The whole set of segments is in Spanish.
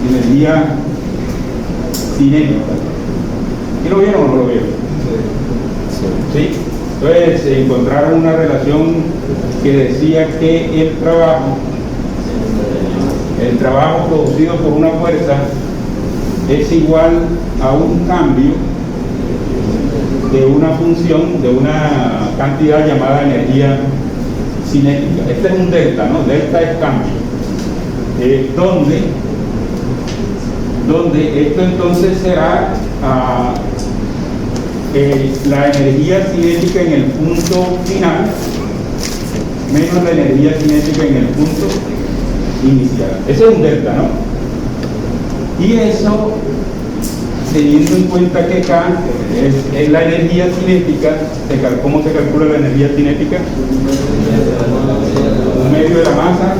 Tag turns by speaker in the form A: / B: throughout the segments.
A: Energía cinética. ¿Y lo vieron o no lo vieron? Sí. Entonces encontraron una relación que decía que el trabajo producido por una fuerza es igual a un cambio de una función, de una cantidad llamada energía cinética. Este es un delta, ¿no? Delta es cambio. Donde esto entonces será la energía cinética en el punto final menos la energía cinética en el punto inicial. Ese es un delta, ¿no? Y eso, teniendo en cuenta que K es la energía cinética, ¿cómo se calcula la energía cinética? Un medio de la masa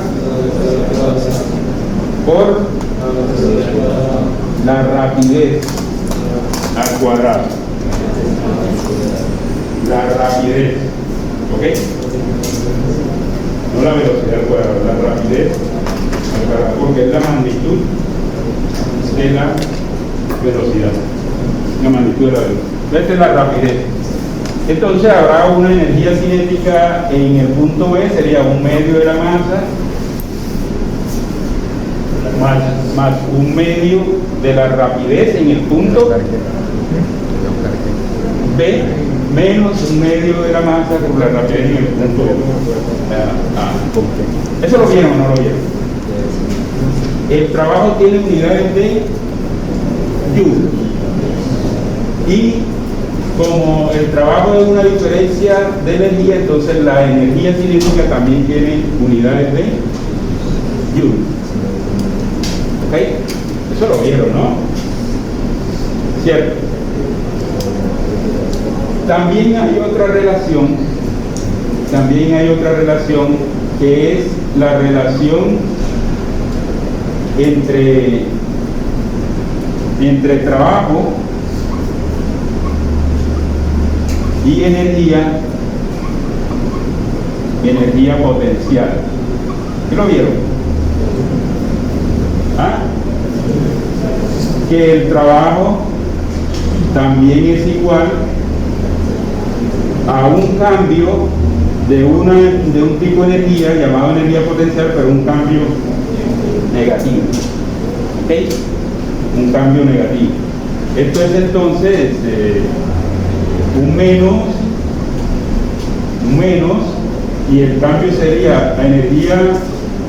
A: por la rapidez al cuadrado. La rapidez, ¿ok? No la velocidad al cuadrado, la rapidez al cuadrado, porque es la magnitud de la velocidad. La magnitud de la velocidad. Esta es la rapidez. Entonces habrá una energía cinética en el punto B, sería un medio de la masa más un medio de la rapidez en el punto B menos un medio de la masa por la rapidez en el punto A. ¿Eso lo vieron o no lo vieron? El trabajo tiene unidades de Joule. Y como el trabajo es una diferencia de energía, entonces la energía cinética también tiene unidades de Joule. ¿Ok? Eso lo vieron, ¿no? ¿Cierto? También hay otra relación que es la relación entre trabajo y energía potencial. ¿Qué lo vieron? ¿Ah? Que el trabajo también es igual a un cambio de un tipo de energía llamado energía potencial, pero un cambio negativo. ¿Ok? Un cambio negativo. Esto es entonces un menos, y el cambio sería la energía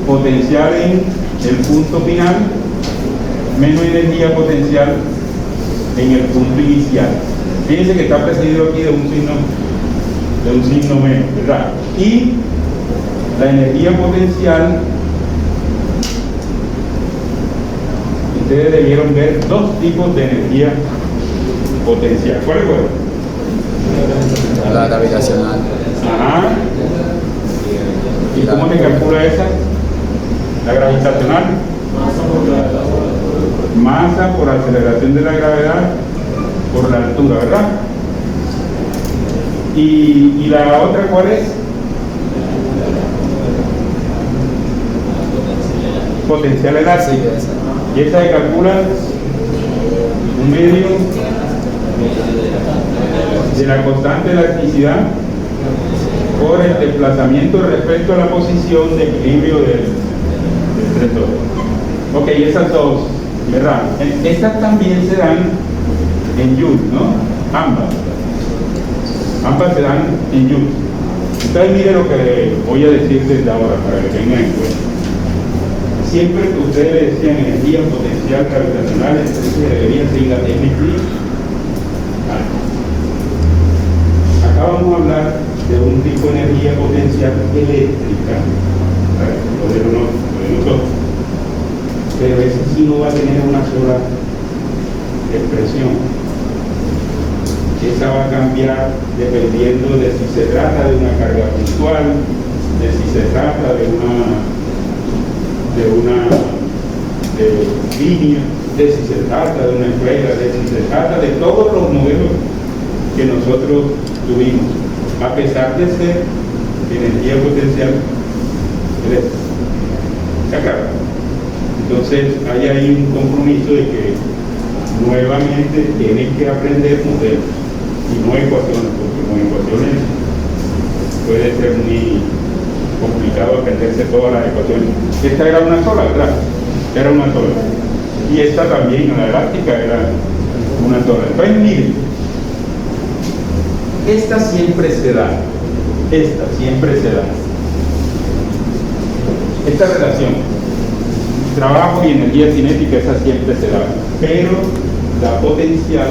A: potencial en el punto final menos energía potencial en el punto inicial. Fíjense que está precedido aquí de un signo menos, ¿verdad? Y la energía potencial, ustedes debieron ver dos tipos de energía potencial. ¿Cuál fue?
B: La gravitacional.
A: Ajá. ¿Y cómo se calcula esa? La gravitacional. Masa por aceleración de la gravedad por la altura, ¿verdad? ¿Y la otra cuál es? Potencial elástico. Y esa se calcula un medio de la constante de elasticidad por el desplazamiento respecto a la posición de equilibrio del retorno. Ok, esas dos, ¿verdad? Estas también se dan en Joule, ¿no? Ambas se dan en Joule. Entonces mire lo que voy a decir desde ahora para que tengan en cuenta. Siempre que ustedes decían energía potencial gravitacional, entonces debería ser la técnica. Acá vamos a hablar de un tipo de energía potencial eléctrica, lo de nosotros, pero ese sí no va a tener una sola expresión. Esa va a cambiar dependiendo de si se trata de una carga puntual, de si se trata de una línea, de si se trata de una esfera, de si se trata de todos los modelos que nosotros tuvimos, a pesar de ser energía potencial eléctrica. ¿Está claro? Entonces hay ahí un compromiso de que nuevamente tienen que aprender modelos y no ecuaciones, porque con ecuaciones puede ser muy complicado aprenderse todas las ecuaciones. Esta era una sola, ¿verdad? Era una sola. Y esta también, la elástica, era una sola. Entonces, miren, esta siempre se da. Esta siempre se da. Esta relación, trabajo y energía cinética, esa siempre se da. Pero la potencial,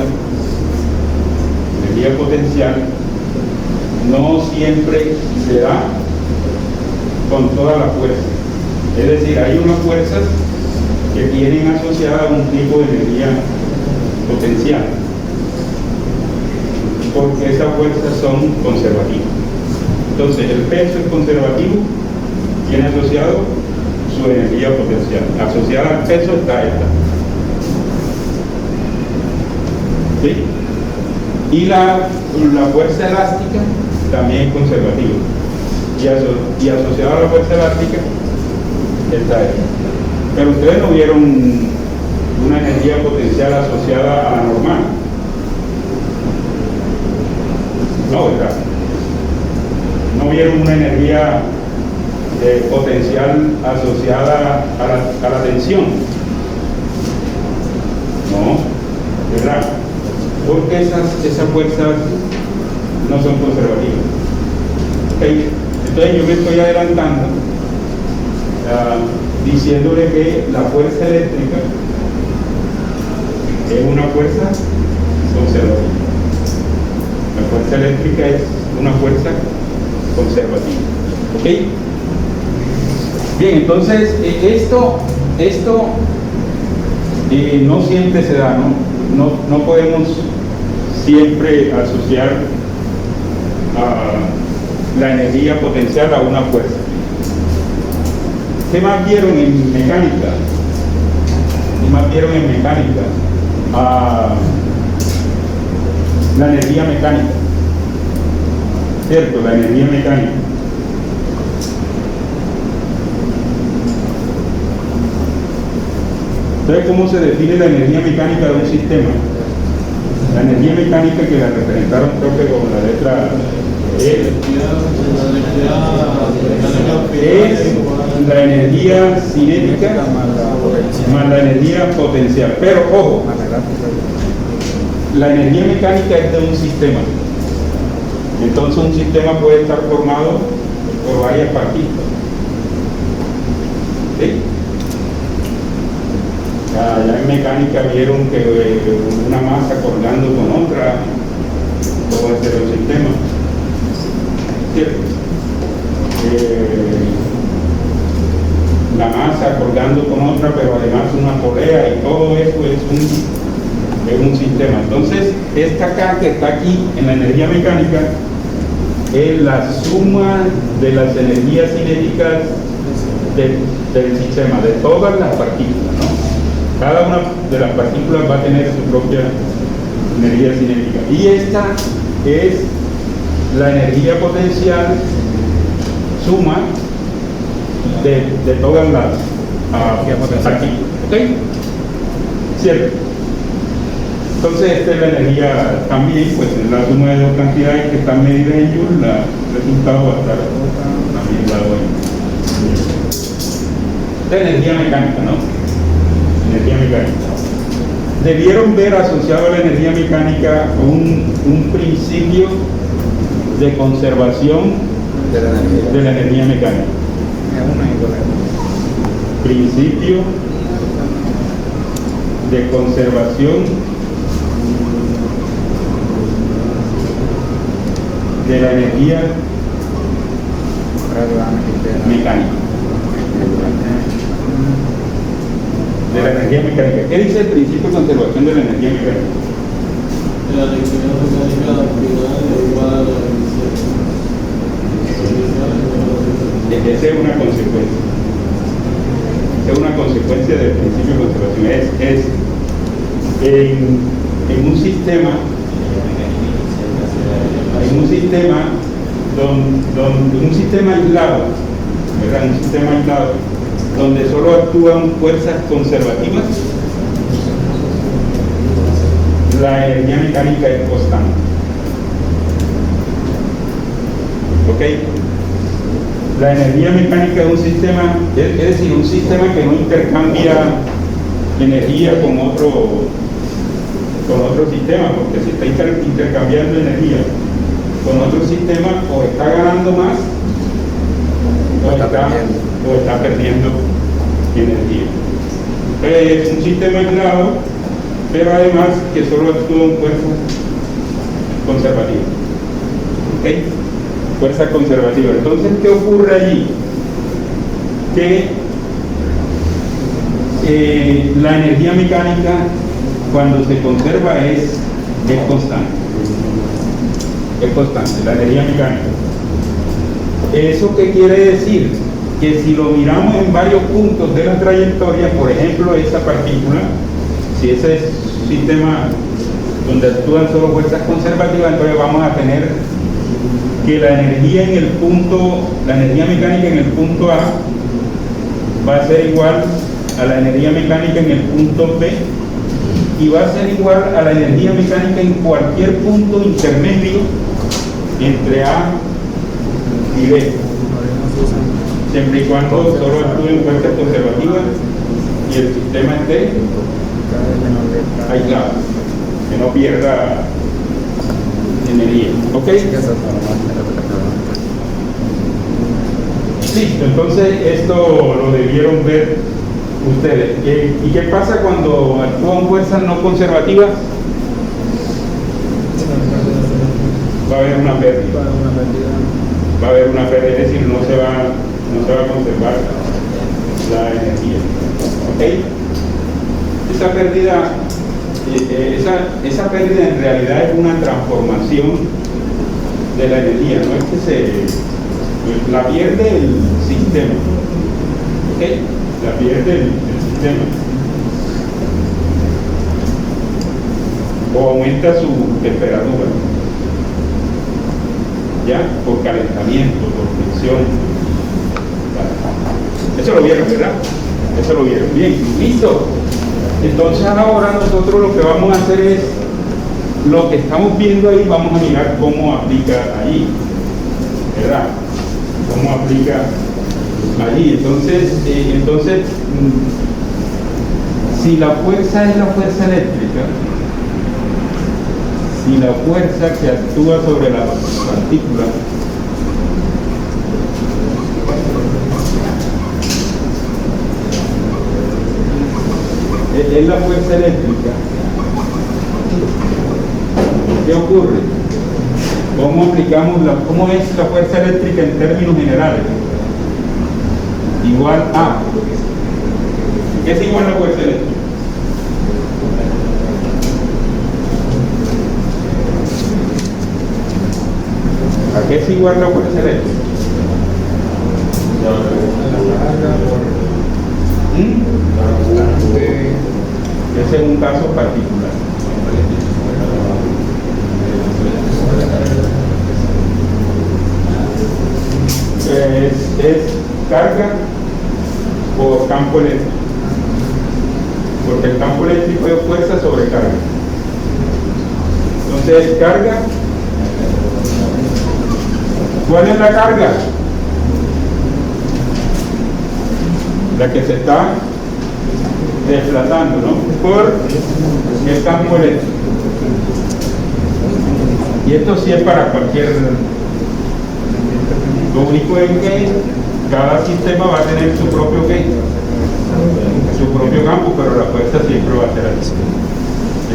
A: energía potencial, no siempre se da con toda la fuerza. Es decir, hay unas fuerzas que tienen asociada un tipo de energía potencial, porque esas fuerzas son conservativas. Entonces, el peso es conservativo, tiene asociado su energía potencial. Asociada al peso está esta. ¿Sí? Y la fuerza elástica también es conservativa. Y asociada a la fuerza elástica está esta. Pero ustedes no vieron una energía potencial asociada a la normal. No, ¿verdad? No vieron una energía potencial asociada a la tensión. No, ¿verdad? Porque esas fuerzas no son conservativas. ¿Okay? Entonces yo me estoy adelantando diciéndole que la fuerza eléctrica es una fuerza conservativa. La fuerza eléctrica es una fuerza conservativa. ¿Ok? Bien, entonces esto no siempre se da, no podemos siempre asociar la energía potencial a una fuerza. ¿Qué más vieron en mecánica? ¿Qué más vieron en mecánica? La energía mecánica. ¿Cierto? La energía mecánica. Entonces, ¿cómo se define la energía mecánica de un sistema? La energía mecánica que la representaron, creo que con la letra E, es la energía cinética más la energía potencial. Pero, ojo, la energía mecánica es de un sistema. Entonces, un sistema puede estar formado por varias partículas. ¿Sí? Ya en mecánica vieron que una masa colgando con otra puede ser un sistema. ¿Cierto? La masa colgando con otra, pero además una polea, y todo eso es un sistema. Entonces, esta acá que está aquí en la energía mecánica es la suma de las energías cinéticas del sistema, de todas las partículas, ¿no? Cada una de las partículas va a tener su propia energía cinética. Y esta es la energía potencial suma de todas las partículas. ¿Ok? ¿Cierto? Entonces, esta es la energía también, pues es la suma de dos cantidades que están medidas en Joule, el resultado va a estar también dado en esta energía mecánica, ¿no? Energía mecánica. Debieron ver asociado a la energía mecánica un principio de conservación de la energía mecánica. Principio de conservación de la energía mecánica. De la energía mecánica. ¿Qué dice el principio de conservación de la energía mecánica?
B: La energía mecánica final es igual a la inicial.
A: Esa es una consecuencia. Es una consecuencia del principio de conservación. Es en un sistema donde un sistema aislado, ¿verdad? Un sistema aislado donde solo actúan fuerzas conservativas, la energía mecánica es constante. ¿Ok? La energía mecánica de un sistema, es decir, un sistema que no intercambia energía con otro sistema, porque si está intercambiando energía con otro sistema, o está ganando más o está perdiendo energía. Es un sistema aislado, pero además que solo actúa en fuerzas conservativas. ¿Ok? Fuerza conservativa. Entonces, ¿qué ocurre allí? Que la energía mecánica, cuando se conserva, es constante. Es constante, la energía mecánica. ¿Eso qué quiere decir? Que si lo miramos en varios puntos de la trayectoria, por ejemplo, esa partícula, si ese es un sistema donde actúan solo fuerzas conservativas, entonces vamos a tener que la energía mecánica en el punto A va a ser igual a la energía mecánica en el punto B, y va a ser igual a la energía mecánica en cualquier punto intermedio entre A y B, siempre y cuando solo actúen fuerzas conservativas y el sistema esté aislado, que no pierda energía. ¿Ok? Listo, entonces esto lo debieron ver ustedes. ¿Y qué pasa cuando actúan fuerzas no conservativas? Va a haber una pérdida. Va a haber una pérdida, es decir, no se va a conservar la energía. ¿Ok? Esa pérdida en realidad es una transformación de la energía, no es que la pierde el sistema. ¿Ok? La pierde el sistema. O aumenta su temperatura. ¿Ya? Por calentamiento, por fricción. Eso lo vieron, ¿verdad? Eso lo vieron. Bien, listo. Entonces ahora nosotros lo que vamos a hacer es, lo que estamos viendo ahí, vamos a mirar cómo aplica allí, ¿verdad? Cómo aplica allí. Entonces, si la fuerza es la fuerza eléctrica, si la fuerza que actúa sobre la partícula es la fuerza eléctrica, ¿qué ocurre? ¿Cómo es la fuerza eléctrica en términos generales? Igual a. ¿Qué es igual a la fuerza eléctrica? ¿A qué es igual la fuerza eléctrica? Ese es un caso particular. Es carga por campo eléctrico, porque el campo eléctrico es fuerza sobre carga. Entonces, carga. ¿Cuál es la carga? La que se está desplazando, ¿no? Por el campo eléctrico. Y esto sí es para cualquier. Lo único es que cada sistema va a tener su propio campo, pero la fuerza siempre va a ser así.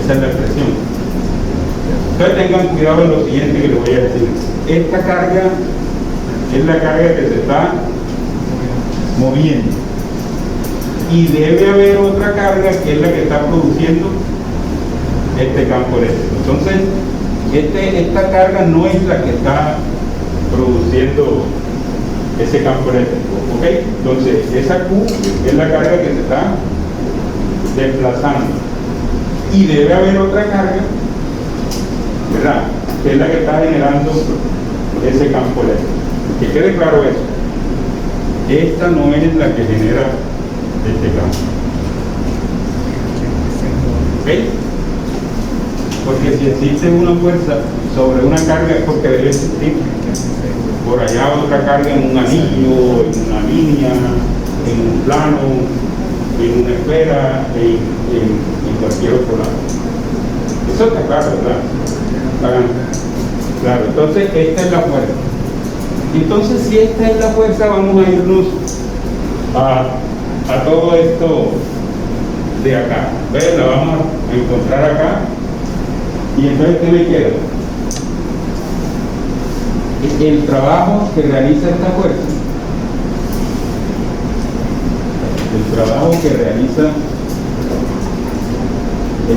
A: Esa es la expresión. Entonces tengan cuidado en lo siguiente que les voy a decir. Esta carga es la carga que se está moviendo. Y debe haber otra carga que es la que está produciendo este campo eléctrico. Entonces, esta carga no es la que está produciendo ese campo eléctrico, ¿ok? Entonces, esa Q es la carga que se está desplazando. Y debe haber otra carga, ¿verdad?, que es la que está generando ese campo eléctrico. Que quede claro eso. esta no es la que genera este campo. ¿Ok? Porque si existe una fuerza sobre una carga es porque debe existir por allá otra carga en un anillo, en una línea, en un plano, en una esfera, en cualquier otro lado. Eso está claro, ¿verdad? Claro, entonces esta es la fuerza. Entonces, si esta es la fuerza, vamos a irnos a todo esto de acá. ¿Ves? La vamos a encontrar acá. Y entonces, ¿qué me queda? El trabajo que realiza esta fuerza. El trabajo que realiza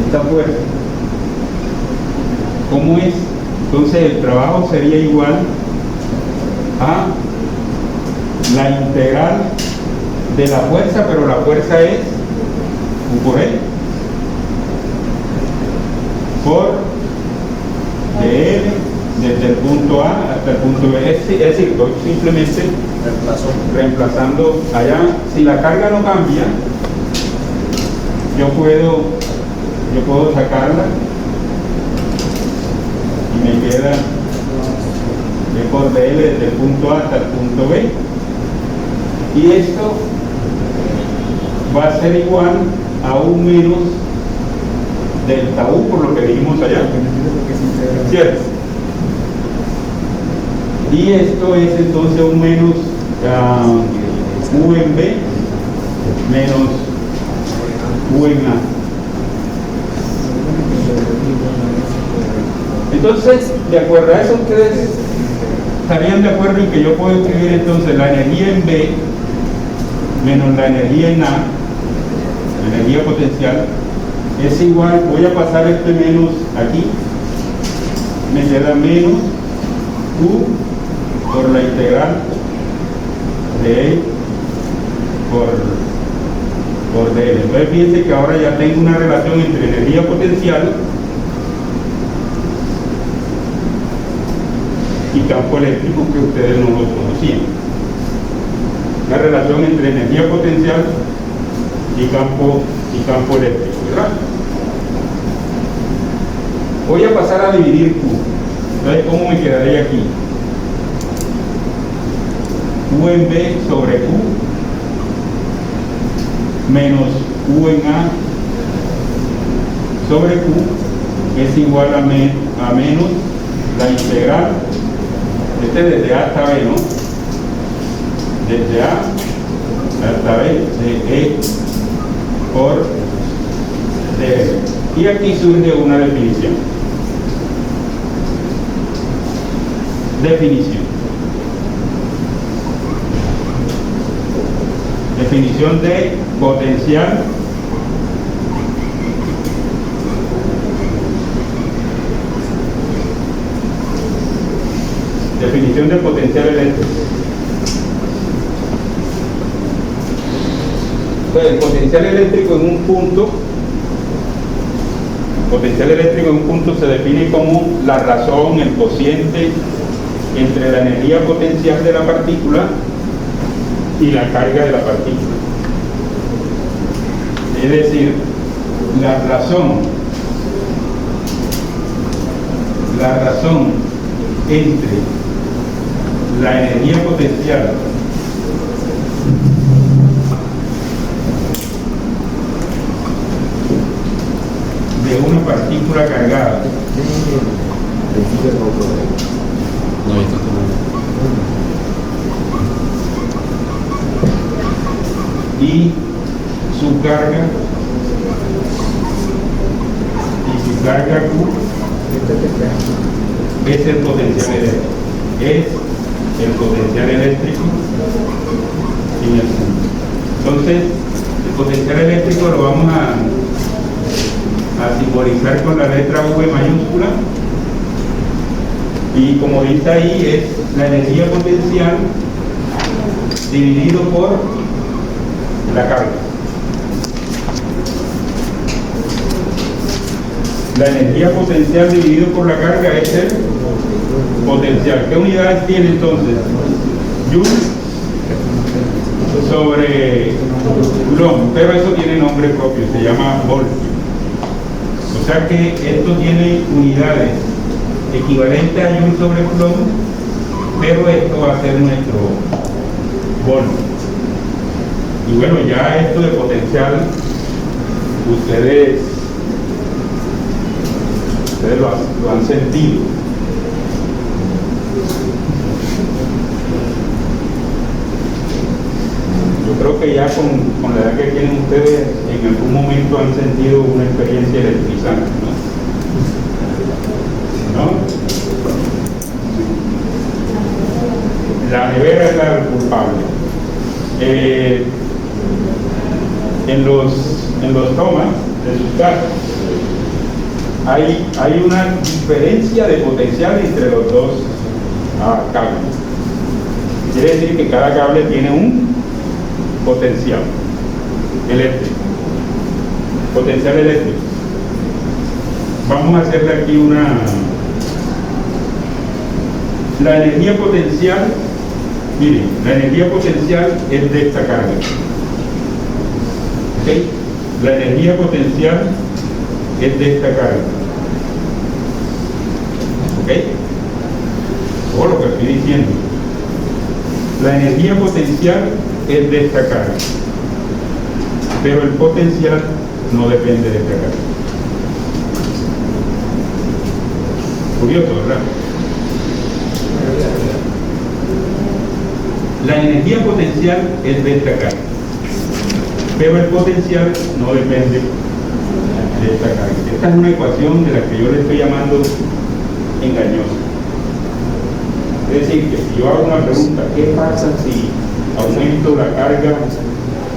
A: esta fuerza. ¿Cómo es? Entonces, el trabajo sería igual a la integral de la fuerza, pero la fuerza es U por E por dl desde el punto A hasta el punto B. Es decir, estoy simplemente reemplazando allá. Si la carga no cambia, yo puedo sacarla y me queda E por dl desde el punto A hasta el punto B, y esto va a ser igual a un menos delta U por lo que dijimos allá, ¿cierto? Y esto es entonces un menos U en B menos U en A. Entonces, de acuerdo a eso, ustedes estarían de acuerdo en que yo puedo escribir entonces la energía en B menos la energía en A, la energía potencial, es igual, voy a pasar este menos aquí, me queda menos U por la integral de E por dl. Entonces fíjense que ahora ya tengo una relación entre energía potencial y campo eléctrico que ustedes no lo conocían. La relación entre energía potencial y campo eléctrico, ¿verdad? Voy a pasar a dividir Q. Entonces, ¿cómo me quedaría aquí? U en B sobre Q menos U en A sobre Q es igual a menos la integral, desde A hasta B, ¿no? Desde A hasta B de E por dl. Y aquí surge una definición. Definición de potencial eléctrico. Pues el potencial eléctrico en un punto se define como la razón, el cociente entre la energía potencial de la partícula y la carga de la partícula. Es decir, la razón entre la energía potencial de una partícula cargada y su carga Q es el potencial eléctrico. Es el potencial eléctrico en el punto. Entonces, el potencial eléctrico lo vamos a simbolizar con la letra V mayúscula, y como dice ahí, es la energía potencial dividido por la carga. La energía potencial dividido por la carga es el potencial. ¿Qué unidades tiene entonces? Joule sobre Coulomb, pero eso tiene nombre propio, se llama voltio. O sea que esto tiene unidades equivalentes a Joule sobre Coulomb, pero esto va a ser nuestro voltio. Y bueno, ya esto de potencial, ustedes lo han sentido. Yo creo que ya con la edad que tienen ustedes, en algún momento han sentido una experiencia electrizante, ¿no? La nevera es la culpable. En los tomas de sus casas hay una diferencia de potencial entre los dos cables. Quiere decir que cada cable tiene un potencial eléctrico. Potencial eléctrico. Vamos a hacerle aquí la energía potencial. Miren, la energía potencial es de esta carga. ¿Okay? La energía potencial es de esta carga. ¿Ok? O lo que estoy diciendo. La energía potencial es de esta carga. Pero el potencial no depende de esta carga. Curioso, ¿verdad? La energía potencial es de esta carga, pero el potencial no depende de esta carga. Esta es una ecuación de la que yo le estoy llamando engañosa. Es decir, que si yo hago una pregunta, ¿qué pasa si aumento la carga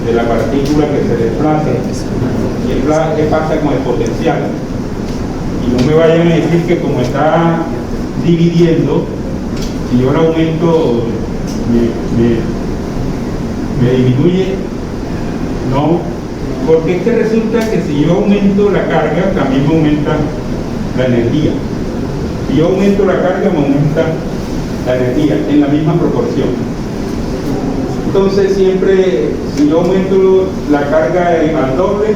A: de la partícula que se desplaza? ¿Qué pasa con el potencial? Y no me vayan a decir que como está dividiendo, si yo lo aumento, me disminuye. No, porque es que resulta que si yo aumento la carga, también me aumenta la energía. Si yo aumento la carga, me aumenta la energía en la misma proporción. Entonces siempre, si yo aumento la carga al doble,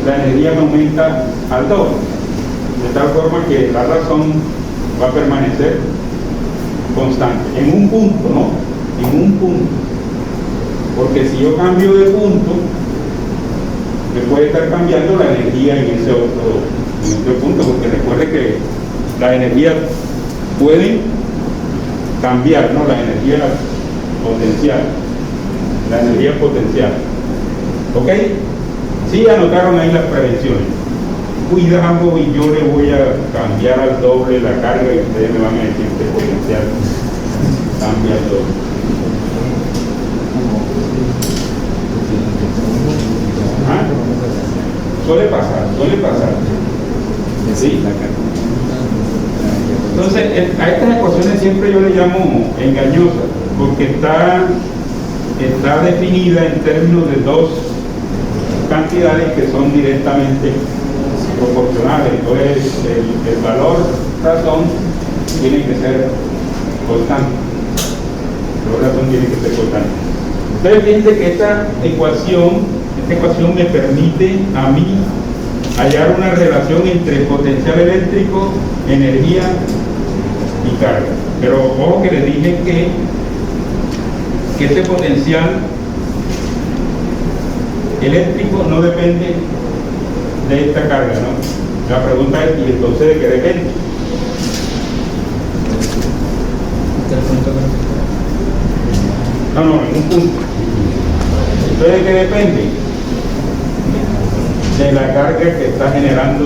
A: la energía me aumenta al doble, de tal forma que la razón va a permanecer constante, en un punto, ¿no? En un punto. Porque si yo cambio de punto, me puede estar cambiando la energía en ese otro punto, porque recuerde que la energía puede cambiar, ¿no? La energía potencial. La energía potencial. ¿Ok? Sí, anotaron ahí las prevenciones. Cuidado, y yo le voy a cambiar al doble la carga y ustedes me van a decir que el potencial cambia al doble. ¿Ah? Suele pasar. Sí. Entonces, a estas ecuaciones siempre yo le llamo engañosas, porque está definida en términos de dos cantidades que son directamente proporcionales. Entonces, el valor razón tiene que ser constante. El valor razón tiene que ser constante. Entonces, fíjense que esta ecuación me permite a mí hallar una relación entre potencial eléctrico, energía y carga. Pero ojo que les dije que este potencial eléctrico no depende de esta carga, ¿no? La pregunta es, ¿y entonces de qué depende? No, en un punto. Entonces, ¿de qué depende? De la carga que está generando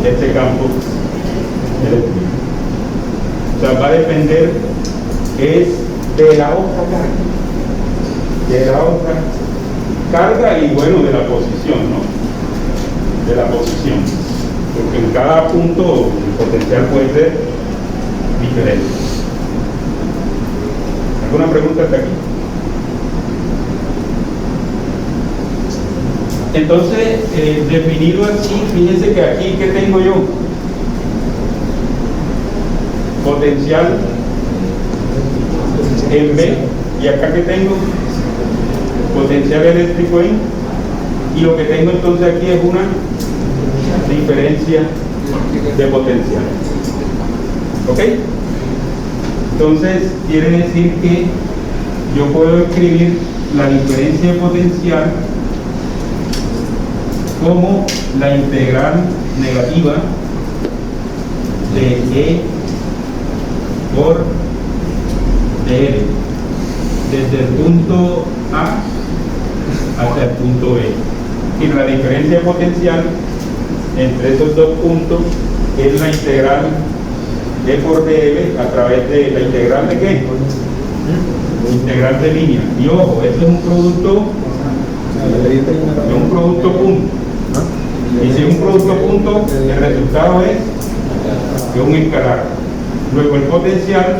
A: este campo eléctrico. O sea, va a depender de la otra carga y bueno, de la posición, ¿no? De la posición, porque en cada punto el potencial puede ser diferente. ¿Alguna pregunta hasta aquí? Entonces, definido así, fíjense que aquí, ¿qué tengo yo? Potencial en B, y acá que tengo potencial eléctrico en, y lo que tengo entonces aquí es una diferencia de potencial. ¿Ok? Entonces quiere decir que yo puedo escribir la diferencia de potencial como la integral negativa de E por dl desde el punto A hasta el punto B. Y la diferencia de potencial entre esos dos puntos es la integral E por dl a través de la integral de ¿qué? Integral de línea. Y ojo, esto es un producto punto. Y si es un producto punto, el resultado es un escalar. Luego el potencial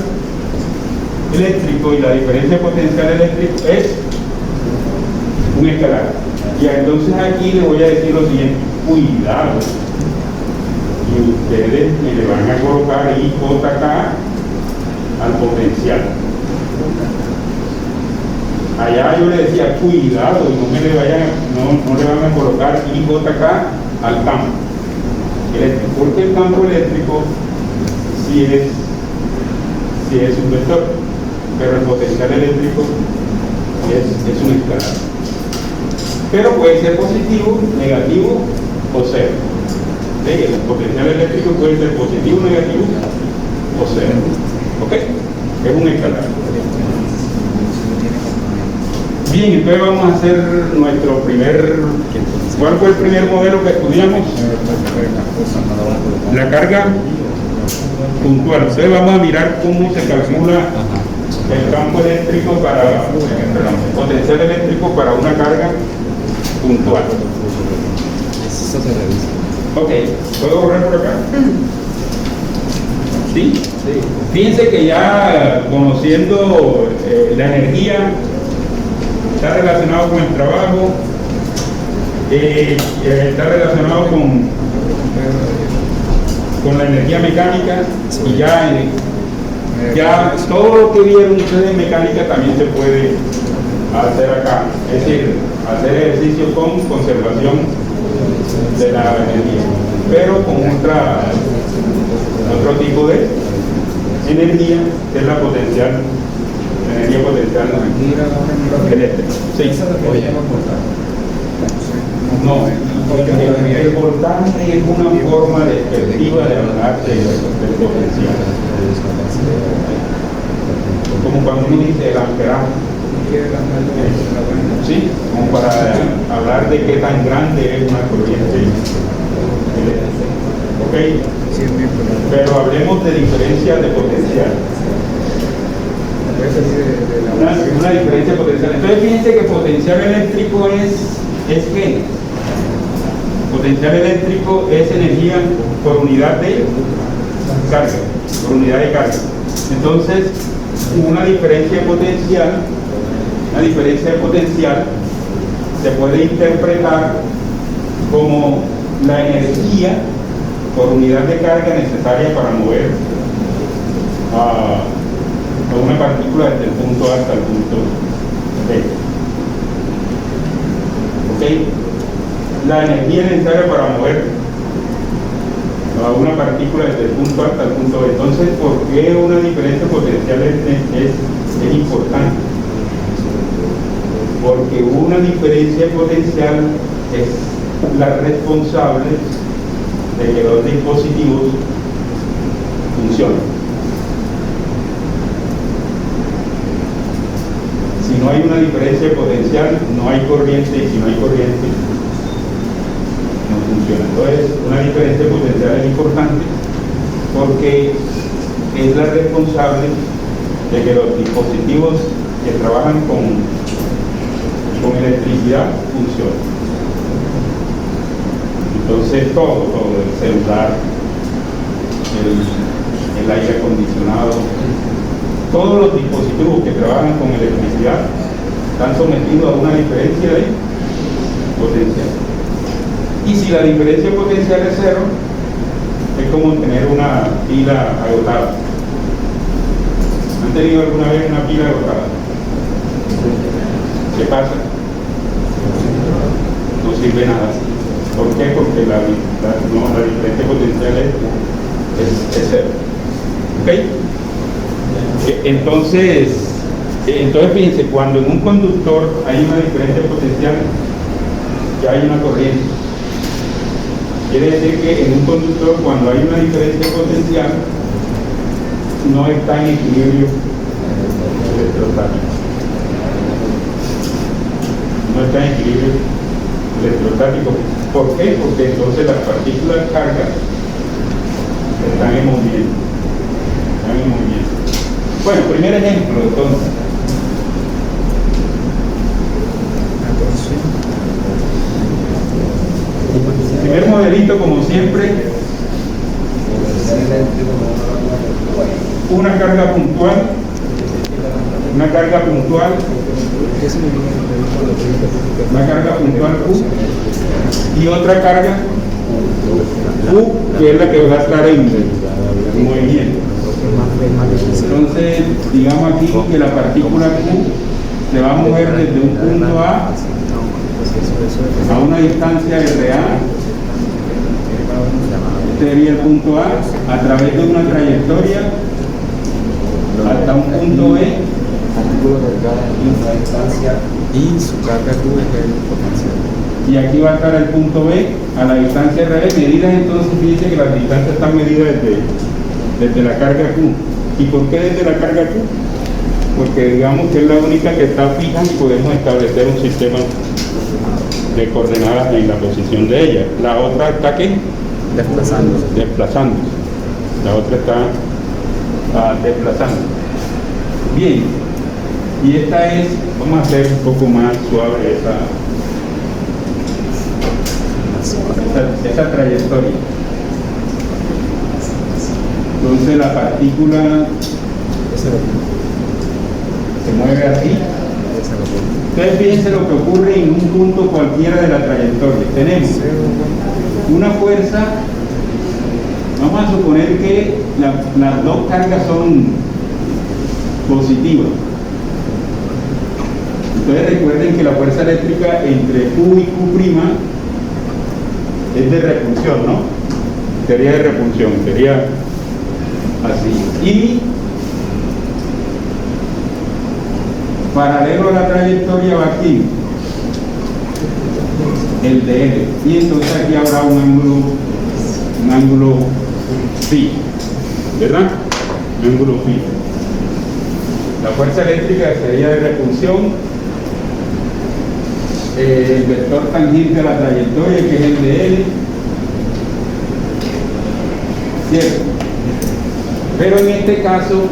A: eléctrico y la diferencia de potencial eléctrico es un escalar. Y entonces aquí le voy a decir lo siguiente: cuidado. Y ustedes le van a colocar IJK al potencial. Allá yo le decía cuidado y no le van a colocar IJK al campo eléctrico, porque el campo eléctrico sí es un vector, pero el potencial eléctrico es un escalar. Pero puede ser positivo, negativo o cero. ¿Sí? El potencial eléctrico puede ser positivo, negativo o cero. ¿Ok? Es un escalar. Bien, entonces vamos a hacer nuestro primer... ¿Cuál fue el primer modelo que estudiamos? La carga puntual. Entonces vamos a mirar cómo se calcula el campo eléctrico el potencial eléctrico para una carga puntual.
C: Eso se revisa.
A: Ok, ¿puedo borrar por acá? ¿Sí?
C: Sí.
A: Fíjense que ya conociendo la energía, está relacionado con el trabajo, está relacionado con la energía mecánica, y ya todo lo que vieron ustedes en mecánica también se puede hacer acá, es decir, hacer ejercicio con conservación de la energía, pero con otro tipo de energía, que es la energía potencial eléctrica. Sí. No, el voltaje es una forma despectiva de hablar del potencial. Como cuando uno dice el amperaje. Sí, como para hablar de qué tan grande es una corriente eléctrica. ¿Ok? Pero hablemos de diferencia de potencial. Una diferencia potencial. Entonces fíjense que potencial eléctrico es ¿qué? Potencial eléctrico es energía por unidad de carga, por unidad de carga. Entonces, una diferencia de potencial se puede interpretar como la energía por unidad de carga necesaria para mover a una partícula desde el punto A hasta el punto B. ¿Ok? La energía necesaria para mover a una partícula desde el punto A hasta el punto B. Entonces, ¿por qué una diferencia potencial es importante? Porque una diferencia potencial es la responsable de que los dispositivos funcionen. Si no hay una diferencia potencial, no hay corriente, y si no hay corriente, no funciona. Entonces, una diferencia potencial es importante porque es la responsable de que los dispositivos que trabajan con electricidad funcionen. Entonces, todo, el celular, el aire acondicionado, todos los dispositivos que trabajan con electricidad están sometidos a una diferencia de potencial. Y si la diferencia potencial es cero, es como tener una pila agotada. ¿Han tenido alguna vez una pila agotada? ¿Qué pasa? no sirve nada. ¿Por qué? Porque la diferencia potencial es cero. ¿Ok? Entonces fíjense, cuando en un conductor hay una diferencia potencial, ya hay una corriente. Quiere decir que en un conductor, cuando hay una diferencia potencial, no está en equilibrio electrostático. No está en equilibrio electrostático. ¿Por qué? Porque entonces las partículas cargas están en movimiento. Bueno, primer ejemplo, entonces. Primer modelito, como siempre, una carga puntual, una carga puntual Q y otra carga Q, que es la que va a estar en movimiento. Entonces, digamos aquí que la partícula Q se va a mover desde un punto A una distancia RA, este sería el punto A través de una trayectoria hasta un punto B,
C: y su carga Q es el potencial.
A: y aquí va a estar el punto B a la distancia RB, medidas. Entonces fíjense que las distancias están medidas desde la carga Q. ¿Y por qué desde la carga Q? Porque digamos que es la única que está fija y podemos establecer un sistema de coordenadas en la posición de ella. La otra está ¿qué? Desplazándose. La otra está desplazando. Bien. Y esta es, vamos a hacer un poco más suave esa trayectoria. Entonces la partícula se mueve así. Ustedes fíjense lo que ocurre en un punto cualquiera de la trayectoria. Tenemos una fuerza, vamos a suponer que las dos cargas son positivas. Entonces recuerden que la fuerza eléctrica entre Q y Q' es de repulsión, ¿no? Sería de repulsión, sería así. Y paralelo a la trayectoria va aquí el de L, y entonces aquí habrá un ángulo phi, ¿verdad? Un ángulo phi. La fuerza eléctrica sería de repulsión, el vector tangente a la trayectoria, que es el de L, ¿cierto? Pero en este caso,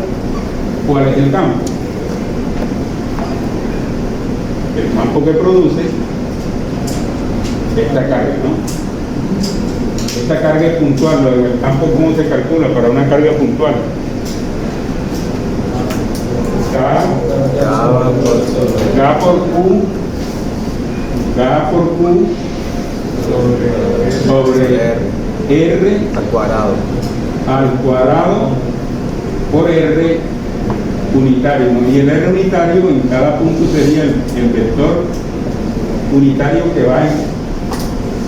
A: ¿cuál es el campo? El campo que produce esta carga, ¿no? Esta carga es puntual. El campo, ¿cómo se calcula para una carga puntual? K por Q sobre R al cuadrado por R unitario, ¿no? Y el R unitario en cada punto sería el vector unitario que va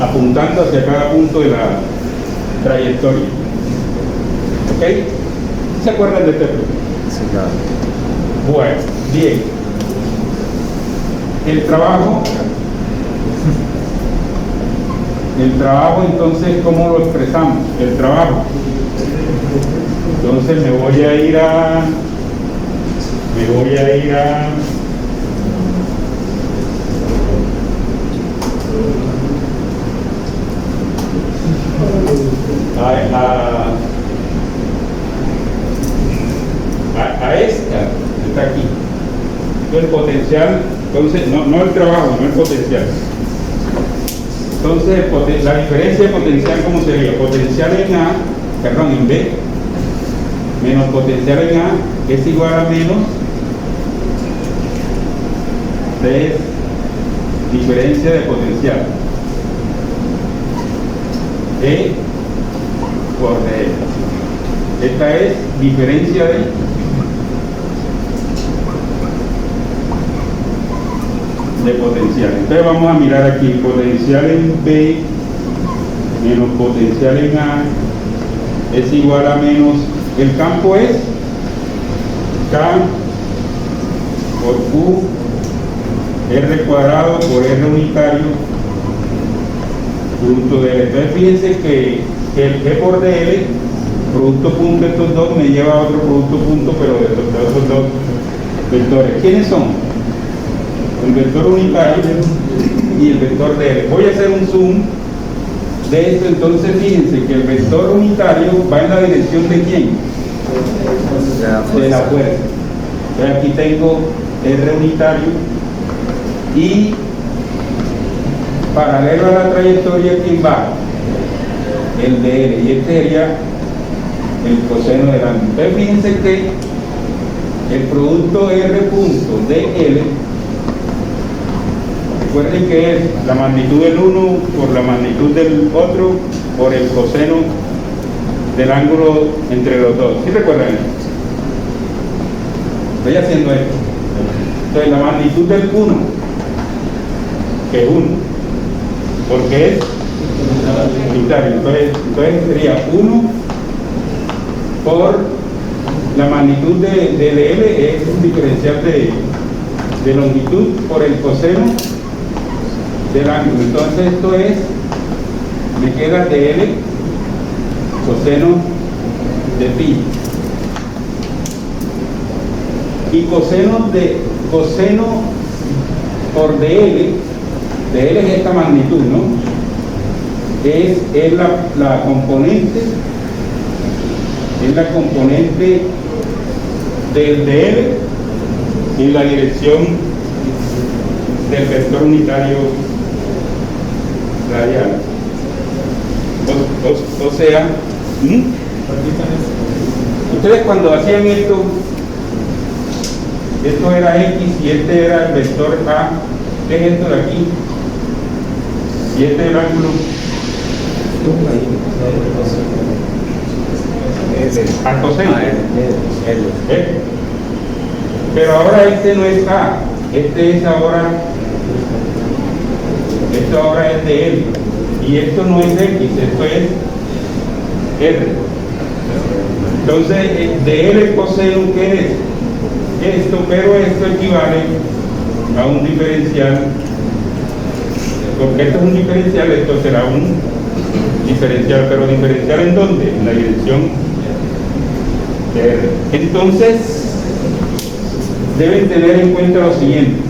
A: apuntando hacia cada punto de la trayectoria. ¿Ok? ¿Se acuerdan de este problema?
C: Sí, claro.
A: Bueno, bien. El trabajo entonces, ¿cómo lo expresamos? El trabajo. Entonces me voy a ir a esta, está aquí. El potencial, entonces, no el trabajo, no el potencial. Entonces, la diferencia de potencial, ¿cómo sería? Potencial en B, menos potencial en A, es igual a menos de diferencia de potencial. E por D. Esta es diferencia de potencial. Entonces vamos a mirar aquí, potencial en B menos potencial en A es igual a menos, el campo es K por Q, R cuadrado por R unitario, punto de L. Entonces fíjense que el G por DL, producto punto de estos dos, me lleva a otro producto punto, pero de esos dos vectores. ¿Quiénes son? El vector unitario y el vector DL. Voy a hacer un zoom de esto, entonces fíjense que el vector unitario va en la dirección de ¿quién? De la fuerza. Entonces aquí tengo R unitario y paralelo a la trayectoria, ¿quién va? El DL, y este sería el coseno del ángulo. Entonces fíjense que el producto R punto DL, recuerden que es la magnitud del uno por la magnitud del otro por el coseno del ángulo entre los dos. ¿Sí recuerdan esto? Estoy haciendo esto. Entonces la magnitud del 1, que es 1, porque es unitario. Entonces sería 1 por la magnitud de L, es un diferencial de longitud por el coseno del ángulo. Entonces esto es, me queda DL coseno de pi. Y coseno por DL es esta magnitud, ¿no? Es la componente, es la componente del DL en la dirección del vector unitario radial. O sea, ustedes cuando hacían esto era X y este era el vector A, ¿qué es esto de aquí? Y este es el ángulo al coseno. Pero ahora este no es A, esto ahora es de L, y esto no es X, esto es R. Entonces, de L coseno, ¿qué es? Esto, pero esto equivale a un diferencial, porque esto es un diferencial, esto será un diferencial, pero diferencial ¿en dónde? En la dirección de R. Entonces, deben tener en cuenta lo siguiente.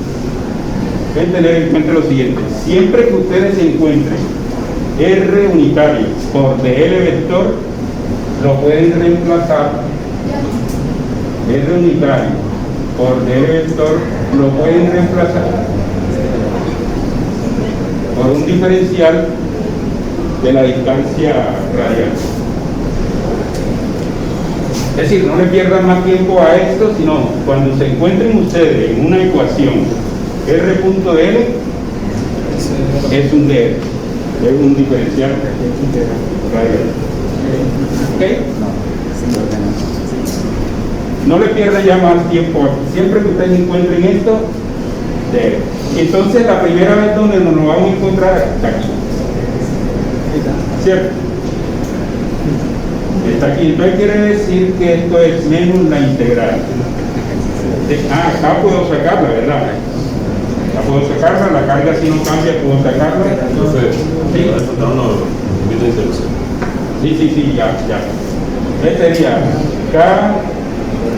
A: Siempre que ustedes se encuentren R unitario por DL vector, lo pueden reemplazar. R unitario por DL vector lo pueden reemplazar por un diferencial de la distancia radial. Es decir, no le pierdan más tiempo a esto, sino cuando se encuentren ustedes en una ecuación R punto L es un DL, es un diferencial radial. ¿Ok? No le pierdan ya más tiempo. Siempre que ustedes encuentren esto, DL. Entonces la primera vez donde nos lo vamos a encontrar está aquí. ¿Cierto? Está aquí. Entonces quiere decir que esto es menos la integral. Acá puedo sacarla, ¿verdad? La puedo sacarla, la carga si no cambia, puedo sacarla. Sí, ya. Este sería K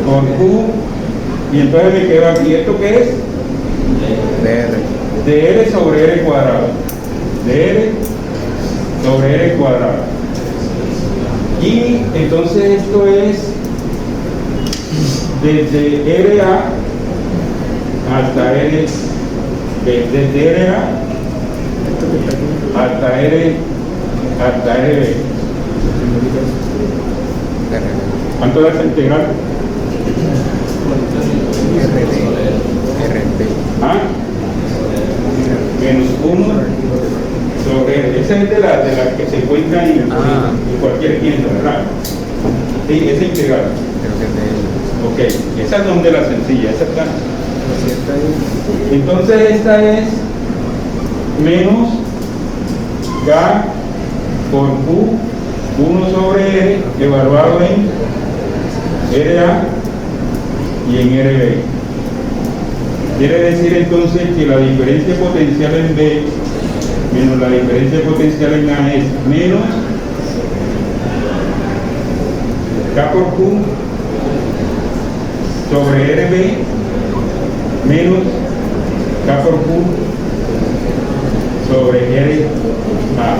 A: por Q, y entonces me queda aquí, ¿esto qué es? dr sobre R cuadrado. dr sobre R cuadrado. Y entonces esto es desde RA hasta R, desde RA hasta RB. ¿Cuánto da esa integral? Menos 1 sobre R. Esa es de la que se encuentra en cualquier tienda, ¿verdad? Sí, esa integral. Ok, esa no es de la sencilla, esa está Entonces esta es menos K por Q 1 sobre R evaluado en RA y en RB. Quiere decir entonces que la diferencia potencial en B menos la diferencia potencial en A es menos K por Q sobre RB menos K por Q sobre RA.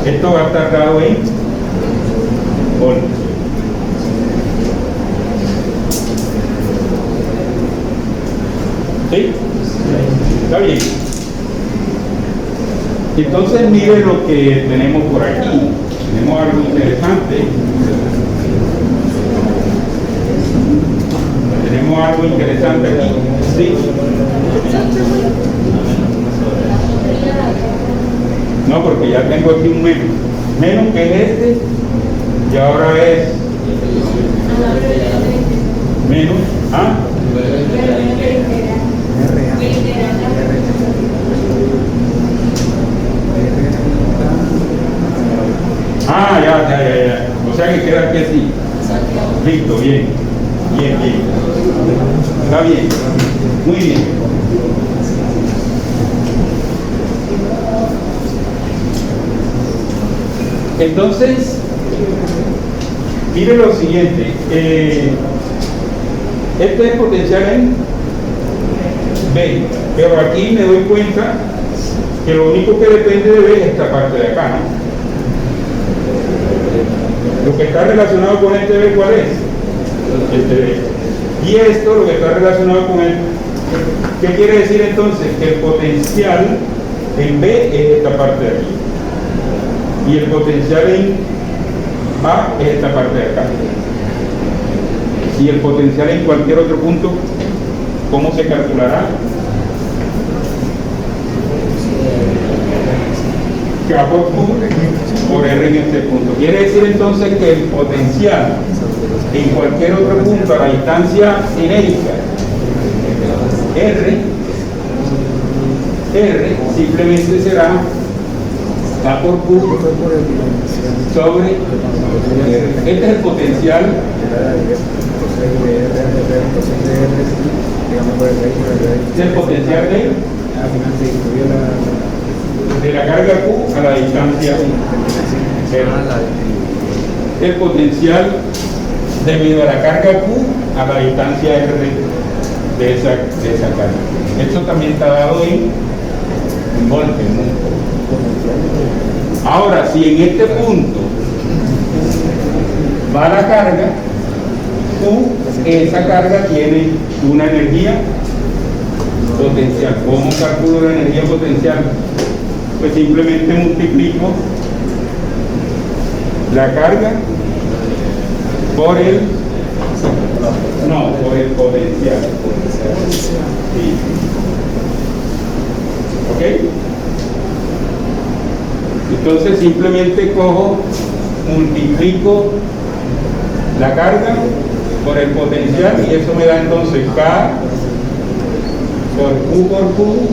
A: Esto va a estar dado en voltios. ¿Sí? ¿Está bien? Entonces mire lo que tenemos por aquí. Tenemos algo interesante. Tenemos algo interesante aquí. ¿Sí? No, porque ya tengo aquí un menos. Menos que es este. Y ahora es menos. ¿Ah? Ah, ya. O sea que queda aquí así. Listo, bien. Bien. Está bien. Muy bien. Entonces, mire lo siguiente. Esto es potencial en B, pero aquí me doy cuenta que lo único que depende de B es esta parte de acá, ¿no? Lo que está relacionado con este B, ¿cuál es? Este B. Y esto, lo que está relacionado con él, ¿qué quiere decir entonces? Que el potencial en B es esta parte de aquí. Y el potencial en A es esta parte de acá. Y el potencial en cualquier otro punto, ¿cómo se calculará? K por Q por R en este punto. Quiere decir entonces que el potencial en cualquier otro punto a la distancia cinética R simplemente será K por Q sobre R. Este es el potencial de la carga Q a la distancia R. El potencial debido a la carga Q a la distancia R de esa carga. Esto también está dado en voltios, ¿no? Ahora, si en este punto va la carga Q, esa carga tiene una energía potencial. ¿Cómo calculo la energía potencial? Pues simplemente multiplico la carga por el potencial. Sí. ¿Ok? Entonces simplemente cojo, multiplico la carga por el potencial y eso me da entonces K por Q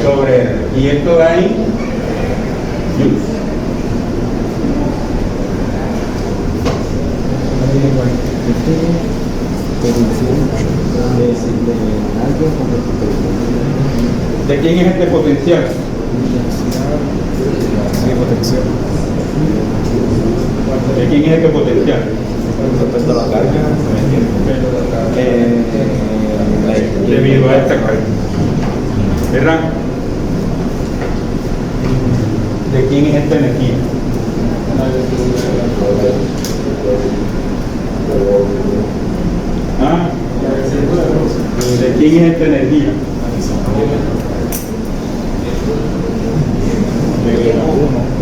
A: sobre R. Y esto da en joules. ¿De quién es este potencial? ¿De quién es este potencial?
C: Respecto a la carga,
A: Debido a esta carga. ¿Verdad? ¿De quién es esta energía? ¿Ah? ¿De quién es esta energía?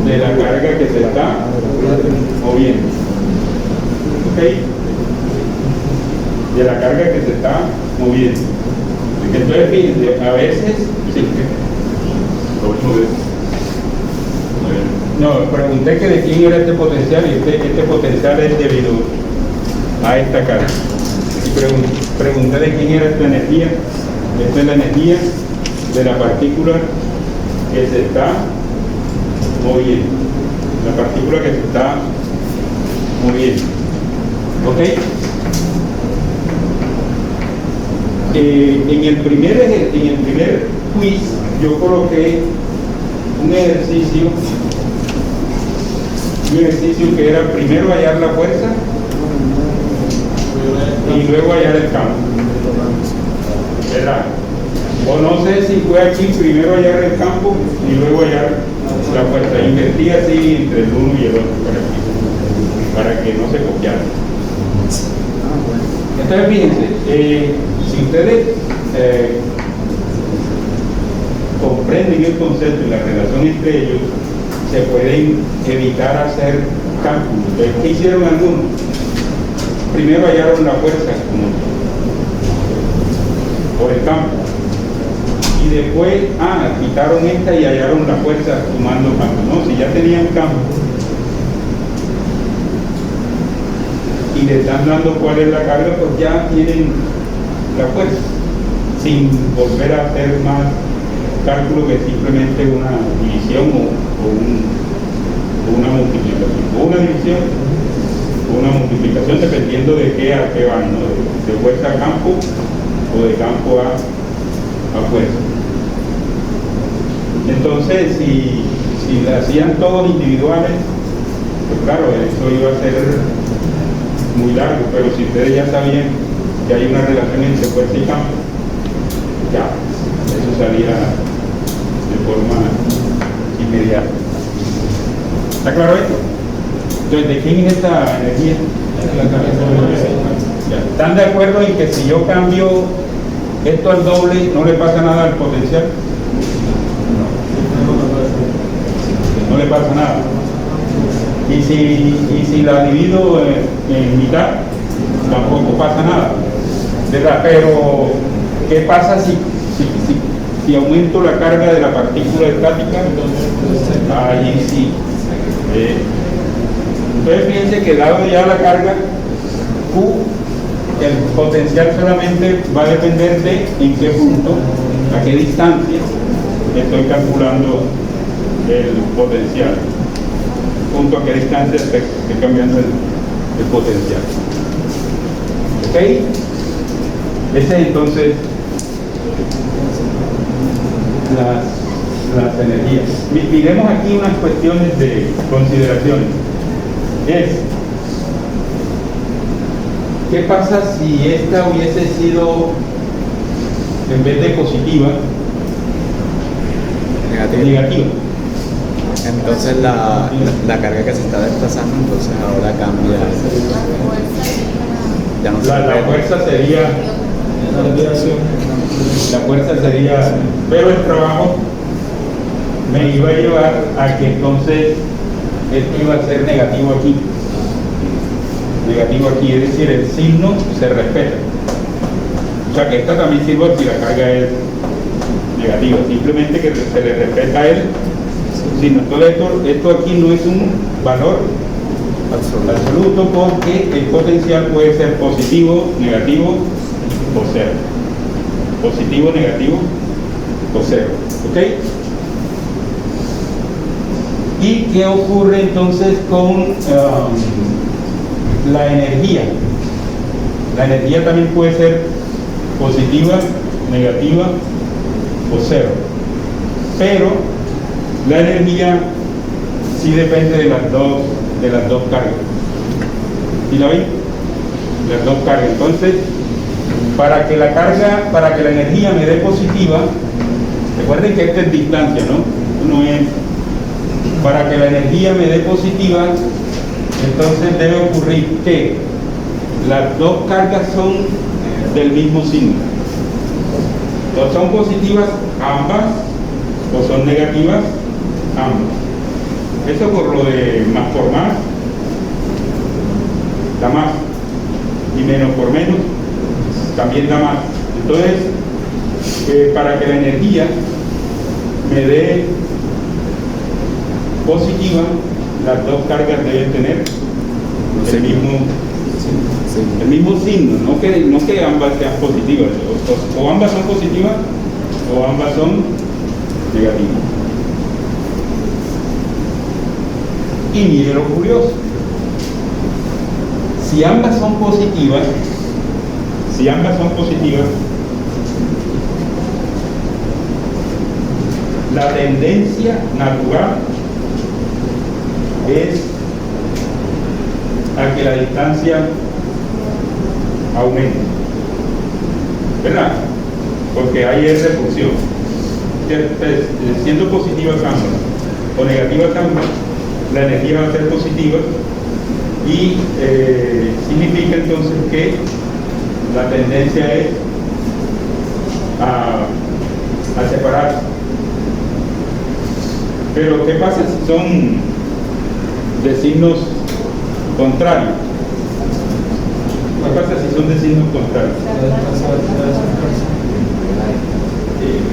A: De la carga que se está moviendo. ¿Ok? De la carga que se está moviendo. Entonces, fíjense, a veces sí. No, pregunté que de quién era este potencial y este potencial es debido a esta carga. Así Pregunté de quién era esta energía. Esta es la energía de la partícula que se está moviendo. La partícula que se está moviendo. ¿Ok? En el primer quiz yo coloqué un ejercicio que era primero hallar la fuerza y luego hallar el campo, ¿verdad? O no sé si fue aquí primero hallar el campo y luego hallar la fuerza. Invertí así entre el uno y el otro para que no se copiara. Entonces fíjense, si ustedes comprenden el concepto y la relación entre ellos, se pueden evitar hacer cálculos. Entonces, ¿qué hicieron algunos? Primero hallaron la fuerza por el campo y después quitaron esta y hallaron la fuerza sumando campo. No, si ya tenían campo y le están dando cuál es la carga, pues ya tienen la fuerza sin volver a hacer más cálculo que simplemente una división o una multiplicación, o una división o una multiplicación, dependiendo de qué a qué van, ¿no? De fuerza a campo o de campo a fuerza. Entonces, si lo hacían todos individuales, pues claro, eso iba a ser muy largo, pero si ustedes ya sabían que hay una relación entre fuerza y campo, ya, eso salía de forma inmediata. ¿Está claro esto? Entonces, ¿de quién es esta energía? ¿Están de acuerdo en que si yo cambio esto al doble, no le pasa nada al potencial? No le pasa nada. Y si la divido en mitad, tampoco pasa nada, ¿verdad? Pero, ¿qué pasa si aumento la carga de la partícula estática? Ahí sí. Entonces fíjense que dado ya la carga Q, el potencial solamente va a depender de en qué punto, a qué distancia estoy calculando el potencial, punto a qué distancia estoy cambiando el potencial. ¿Ok? Ese es entonces las energías. Miremos aquí unas cuestiones de consideración. ¿Qué pasa si esta hubiese sido, en vez de positiva, negativa?
C: Entonces la carga que se está desplazando, entonces ahora cambia. Ya no se
A: La fuerza sería, pero el trabajo me iba a llevar a que entonces esto iba a ser negativo aquí, es decir, el signo se respeta. O sea que esta también sirve si la carga es negativa, simplemente que se le respeta el signo. Entonces esto aquí no es un valor absoluto, porque el potencial puede ser positivo, negativo o cero. Positivo, negativo o cero. ¿Ok? ¿Y qué ocurre entonces con la energía? La energía también puede ser positiva, negativa o cero. Pero la energía sí depende de las dos cargas. ¿Y la ven? Las dos cargas. Entonces, para que la energía me dé positiva, recuerden que esta es distancia, ¿no? No es. Para que la energía me dé positiva, entonces debe ocurrir que las dos cargas son del mismo signo. O son positivas ambas, o son negativas ambas. Eso por lo de más por más, da más, y menos por menos, también da más. Entonces, para que la energía me dé positiva, las dos cargas deben tener el mismo
C: Sí.
A: El mismo signo, no que ambas sean positivas, o ambas son positivas o ambas son negativas. Y mire lo curioso, si ambas son positivas, la tendencia natural es a que la distancia aumente, ¿verdad? Porque ahí es repulsión. Siendo positivas ambas o negativas ambas, la energía va a ser positiva y significa entonces que la tendencia es a separarse. Pero ¿qué pasa si son de signos contrarios? ¿Qué pasa si son de signos contrarios?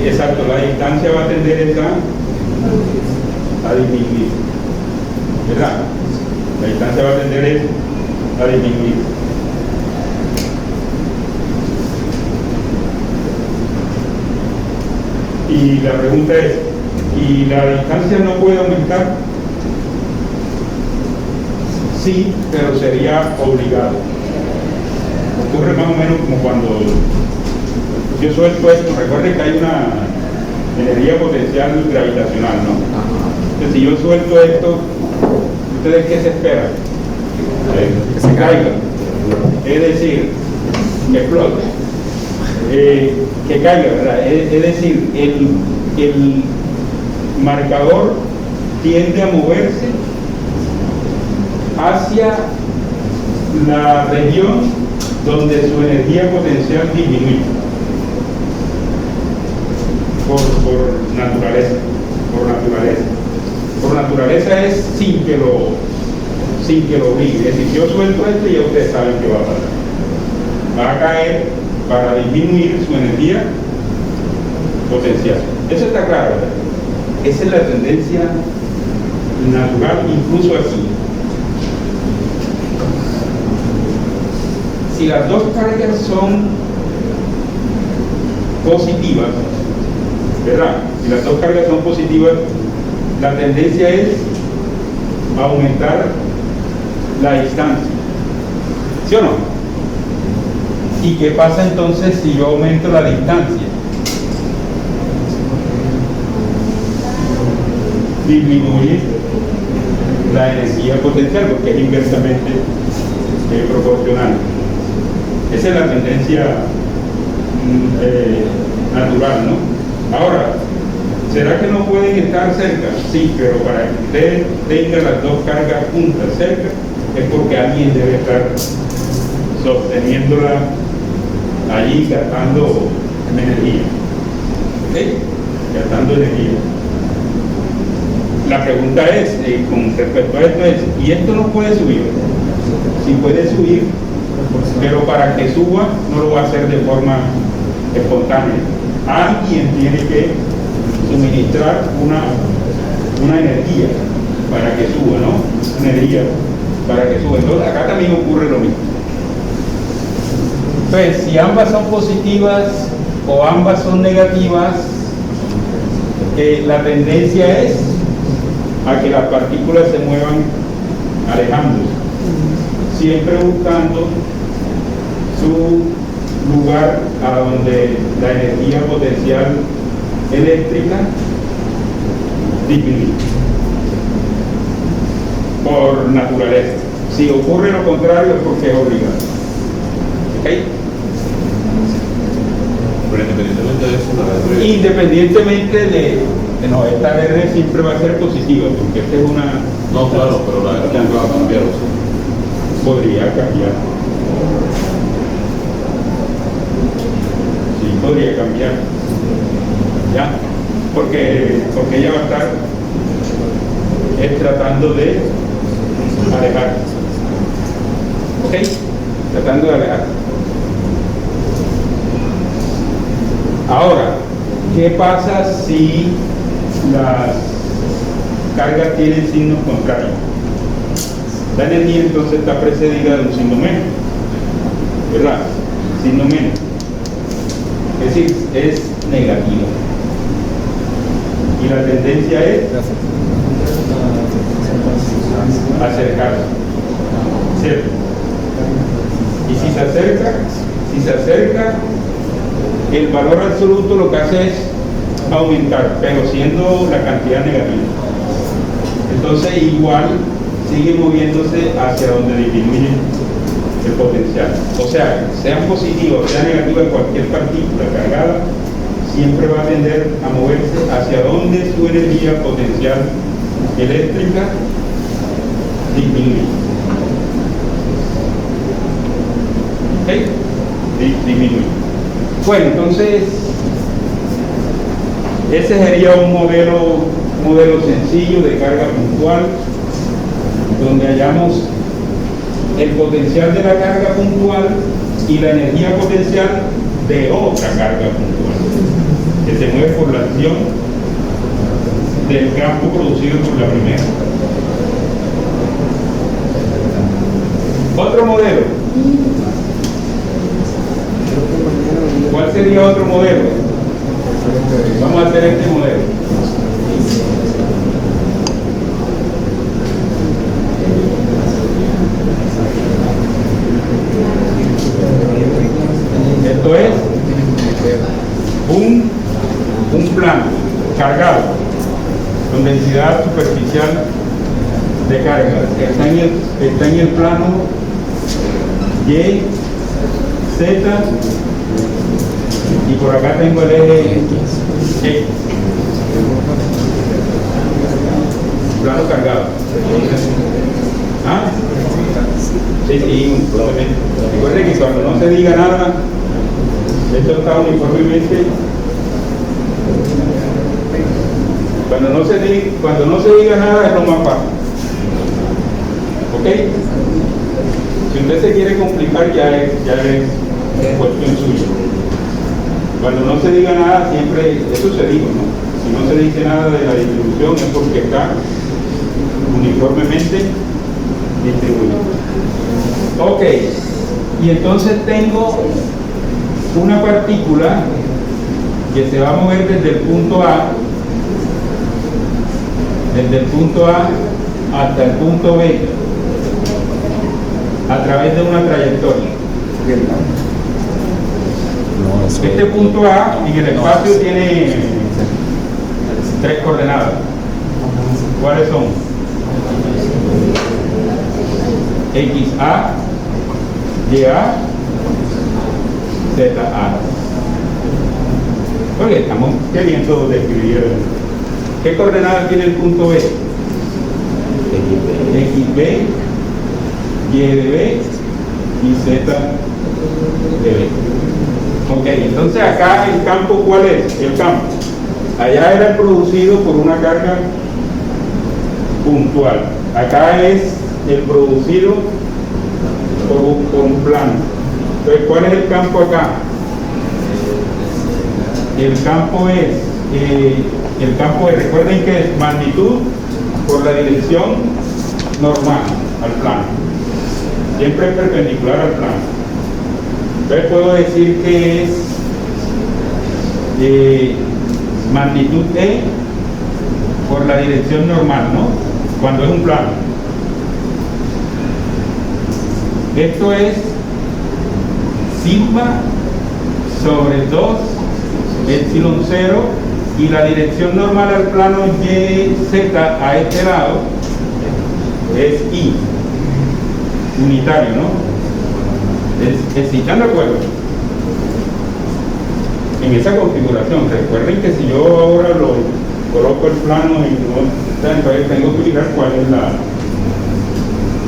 A: Exacto, la distancia va a tender a disminuir, ¿verdad? La distancia va a tender a disminuir. Y la pregunta es, ¿y la distancia no puede aumentar? Sí, pero sería obligado. Ocurre más o menos como cuando yo suelto esto. Recuerden que hay una energía potencial gravitacional, ¿no? Entonces, si yo suelto esto, ¿ustedes qué se esperan?
C: Que se caiga.
A: Es decir, que explote. Que caiga, ¿verdad? Es decir, el marcador tiende a moverse hacia la región donde su energía potencial disminuye por naturaleza. Por naturaleza es sin que lo obligue. Es decir, yo suelto esto y ya ustedes saben qué va a pasar. Va a caer para disminuir su energía potencial. Eso está claro, ¿verdad? Esa es la tendencia natural, incluso aquí. Si las dos cargas son positivas, ¿verdad? Si las dos cargas son positivas, la tendencia es aumentar la distancia. ¿Sí o no? ¿Y qué pasa entonces si yo aumento la distancia? Disminuye la energía potencial porque es inversamente proporcional. Esa es la tendencia natural, ¿no? Ahora, ¿será que no pueden estar cerca? Sí, pero para que usted tenga las dos cargas juntas cerca es porque alguien debe estar sosteniéndola allí gastando energía. ¿Ok? Gastando energía. La pregunta es, con respecto a esto es, ¿y esto no puede subir? Sí puede subir, pero para que suba no lo va a hacer de forma espontánea. Alguien tiene que suministrar una energía para que suba, ¿no? Una energía para que suba. Entonces acá también ocurre lo mismo. Pues si ambas son positivas o ambas son negativas, la tendencia es a que las partículas se muevan alejándose, siempre buscando su lugar a donde la energía potencial eléctrica disminuye por naturaleza. Si ocurre lo contrario es porque es obligado. ¿Ok?
B: Pero independientemente de eso, la verde.
A: Independientemente no, esta verde siempre va a ser positiva porque esta es una...
B: No, claro, pero la verde va a cambiar. O sea.
A: Podría cambiar. Sí, podría cambiar. ¿Ya? Porque ella va a estar tratando de alejar. ¿Ok? Tratando de alejar. Ahora, ¿qué pasa si las cargas tienen signos contrarios? La energía entonces está precedida de un signo menos. ¿verdad? Signo menos. Es decir, es negativa. Y la tendencia es acercarse, ¿cierto? Y si se acerca, el valor absoluto lo que hace es aumentar, pero siendo la cantidad negativa. Entonces igual sigue moviéndose hacia donde disminuye el potencial. O sea, sean positivos, sea negativa, cualquier partícula cargada siempre va a tender a moverse hacia donde su energía potencial eléctrica disminuye. ¿Ok? Disminuye. Bueno, entonces ese sería un modelo sencillo de carga puntual, donde hallamos el potencial de la carga puntual y la energía potencial de otra carga puntual, que se mueve por la acción del campo producido por la primera. Otro modelo. ¿Cuál sería otro modelo? Vamos a hacer este modelo. Esto es un plano cargado con densidad superficial de carga. Está en el plano Y, Z, y por acá tengo el eje X. Plano cargado. ¿Ah? Sí, probablemente. Recuerden que cuando no se diga nada, esto está uniformemente. Cuando no se diga nada es lo más fácil. ¿Ok? Si usted se quiere complicar, ya es cuestión suya. Cuando no se diga nada, siempre, eso se dijo, ¿no? Si no se dice nada de la distribución es porque está uniformemente distribuido. Ok, y entonces tengo una partícula que se va a mover desde el punto A hasta el punto B a través de una trayectoria. Este punto A en el espacio tiene 3 coordenadas. ¿Cuáles son? XA, YA, ZA. Oye, estamos queriendo describir. ¿Qué coordenadas tiene el punto B? XB, Y de B y Z de B. Ok, entonces acá el campo, ¿cuál es? El campo. Allá era el producido por una carga puntual. Acá es el producido por un plano. Entonces, ¿cuál es el campo acá? El campo es, recuerden que es magnitud por la dirección normal al plano. Siempre es perpendicular al plano. Entonces puedo decir que es magnitud E por la dirección normal, ¿no? Cuando es un plano. Esto es sigma sobre 2 epsilon 0 y la dirección normal al plano YZ a este lado es I, unitario, ¿no? Si están de acuerdo en esa configuración. Recuerden que si yo ahora lo coloco el plano y no, entonces tengo que mirar cuál es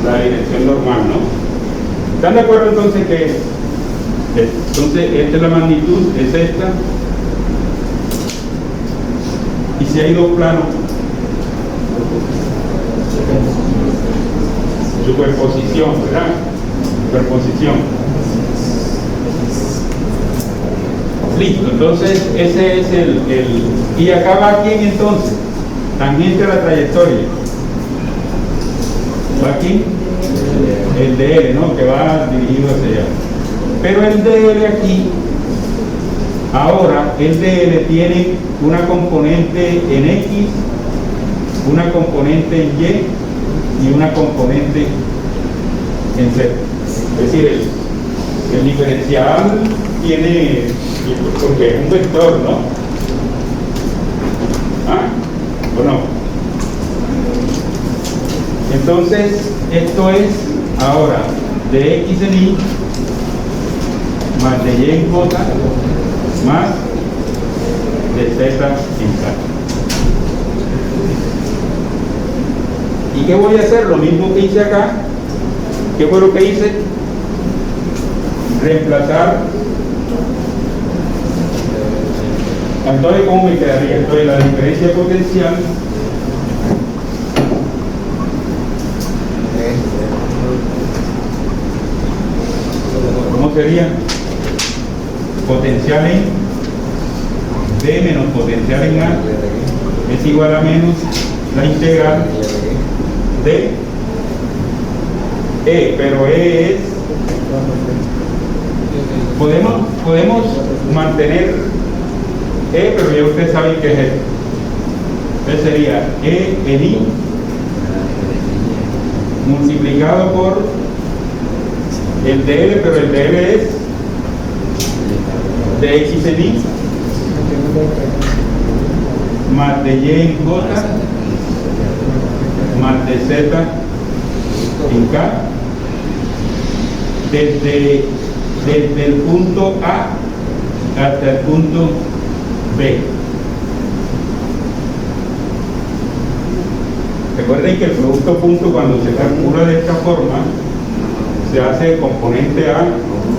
A: la dirección normal, ¿no? ¿Están de acuerdo entonces que entonces esta es la magnitud, es esta? Y si hay dos planos, superposición, ¿verdad? Superposición. Listo, entonces ese es y acá va quién entonces, tangente a la trayectoria. Va aquí el de L, ¿no? Que va dirigido hacia allá. Pero el DL aquí, ahora el DL tiene una componente en X, una componente en Y y una componente en Z. Es decir, el diferencial tiene, porque es un vector, ¿no? ¿Ah? ¿O no? Entonces, esto es ahora de X en Y más de Y en J más de Z en K. ¿Y qué voy a hacer? Lo mismo que hice acá. ¿Qué fue lo que hice? Reemplazar. Entonces, ¿cómo me quedaría? Entonces, la diferencia potencial ¿cómo sería? Potencial en D menos potencial en A es igual a menos la integral de E, pero E es, podemos mantener E, pero ya ustedes saben qué es esto. Entonces sería E en I multiplicado por el DL, pero el DL es de X en Y más de Y en J más de Z en K desde el punto A hasta el punto B. Recuerden que el producto punto, cuando se calcula de esta forma, se hace componente A,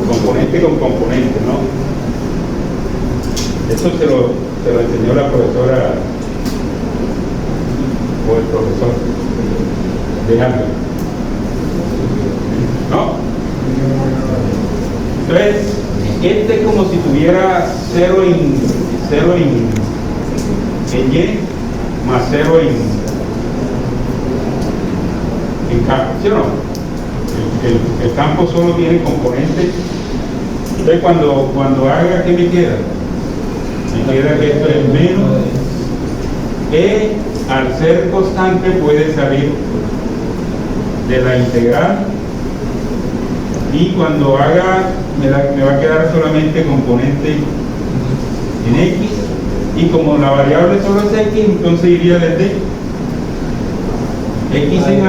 A: componente con componente, ¿no? Eso se lo enseñó la profesora o el profesor de algo, ¿no? Entonces, este es como si tuviera 0 en Y más 0 en K, ¿sí o no? El campo solo tiene componentes. Entonces, cuando haga, ¿qué me queda? Me queda que esto es menos E, al ser constante puede salir de la integral, y cuando haga me va a quedar solamente componente en X, y como la variable solo es X, entonces iría desde X en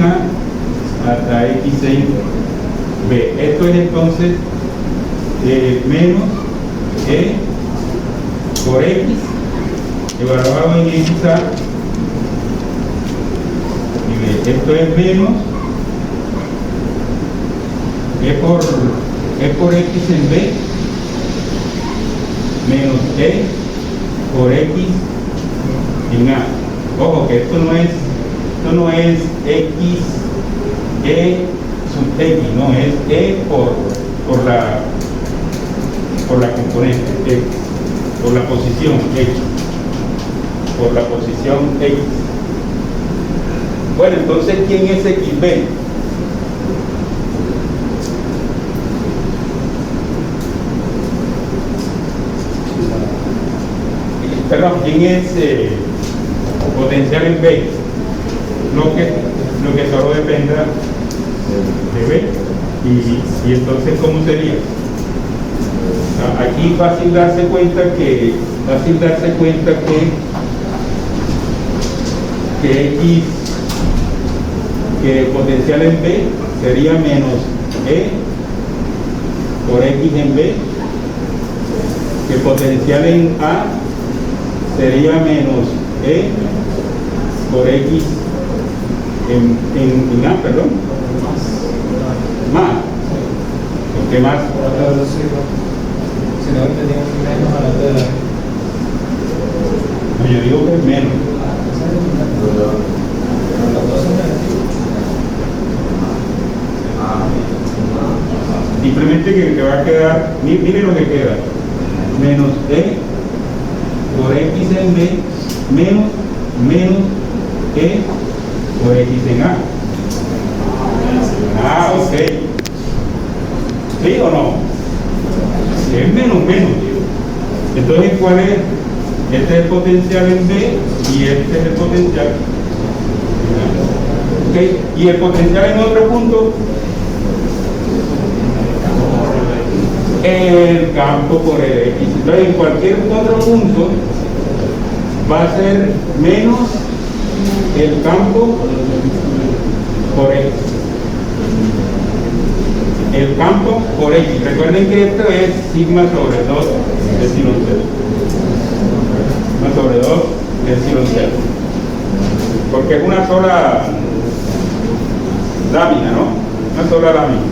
A: A hasta X en B. Esto es entonces menos E por X evaluado en XA y B. Esto es menos E por X en B menos E por X en A. Ojo que esto no es X E sub X, no, es E por la componente X, por la posición X, por la posición X. Bueno, entonces, ¿quién es XB? Perdón, ¿quién es potencial en B? Lo que solo dependa de B. Y entonces, ¿cómo sería? Aquí fácil darse cuenta que X, que potencial en B sería menos E por X en B, que potencial en A sería menos E por X en A, perdón, más. ¿Por qué más?
B: Si no, teníamos menos a la de la...
A: No, yo digo que es menos. Simplemente que te va a quedar, mire lo que queda, menos E por X en B menos E por X en A. Ah, ok. ¿Sí o no? Es menos, digo. Entonces, ¿cuál es? Este es el potencial en B y este es el potencial. ¿Okay? Y el potencial en otro punto, el campo por el X. Entonces, en cualquier otro punto va a ser menos el campo por X. El campo por X. Recuerden que esto es sigma sobre 2 epsilon 0. Sigma sobre 2 epsilon 0. Porque es una sola lámina, ¿no? Una sola lámina.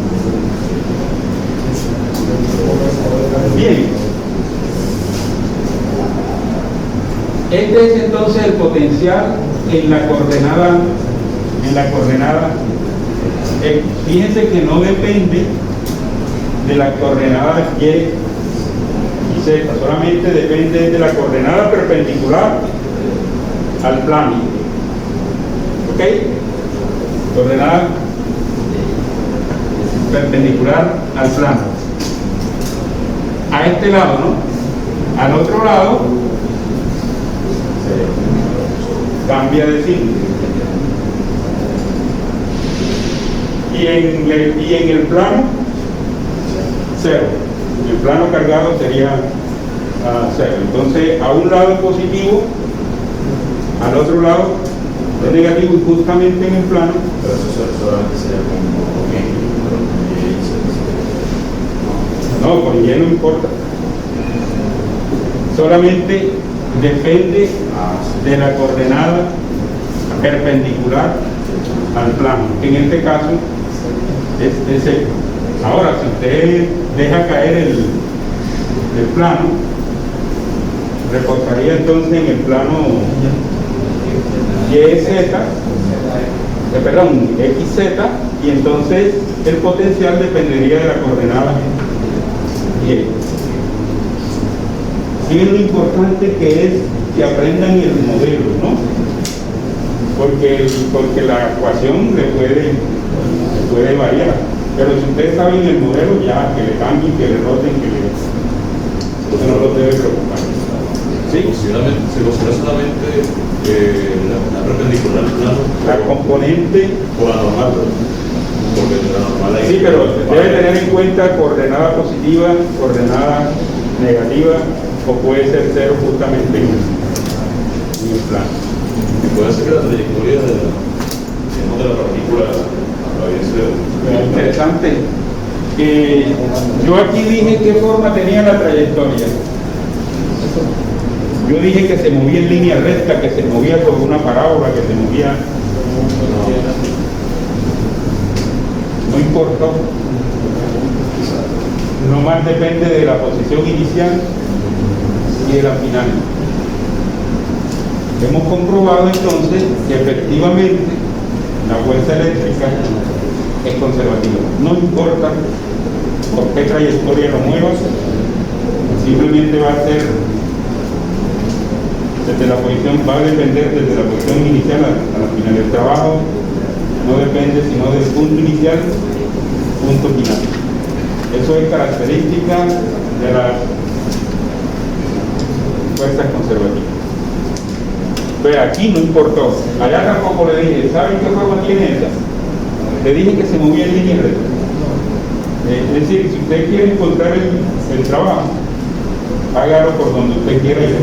A: Bien. Este es entonces el potencial en la coordenada X. Fíjense que no depende de la coordenada Y y Z, solamente depende de la coordenada perpendicular al plano. ¿Ok? Coordenada perpendicular al plano. A este lado, ¿no? Al otro lado cambia de signo. Y en el plano, 0. El plano cargado sería 0. Entonces, a un lado es positivo, al otro lado es negativo, y justamente en el plano.
D: Pero eso solamente sería
A: No, con Y no importa. Solamente depende de la coordenada perpendicular al plano. En este caso es X. Ahora, si usted deja caer el plano, reportaría entonces en el plano YZ, perdón, XZ, y entonces el potencial dependería de la coordenada Y. Miren lo importante que es que aprendan el modelo, ¿no? Porque la ecuación le puede variar. Pero si ustedes saben el modelo, ya que le cambien, que le roten, usted no lo debe preocupar. ¿Sí?
D: Se considera solamente la perpendicular al plano.
A: La componente.
D: O la normal, porque la normal hay.
A: Sí, pero debe tener en cuenta coordenada positiva, coordenada negativa, o puede ser 0 justamente en el plano.
D: Puede ser que la trayectoria de la partícula atraviese.
A: Interesante. Yo aquí dije qué forma tenía la trayectoria. Yo dije que se movía en línea recta, que se movía sobre una parábola, que se movía. No importó. No más depende de la posición inicial y de la final. Hemos comprobado entonces que efectivamente la fuerza eléctrica es conservativa. No importa por qué trayectoria lo muevas, simplemente va a ser desde la posición, va a depender desde la posición inicial a la final. El trabajo no depende sino del punto inicial, punto final. Eso es característica de las fuerzas conservativas. Pero aquí no importó. Allá tampoco le dije, ¿saben qué forma tiene esa? Le dije que se movía en línea recta. Es decir, si usted quiere encontrar el trabajo, hágalo por donde usted quiera ir,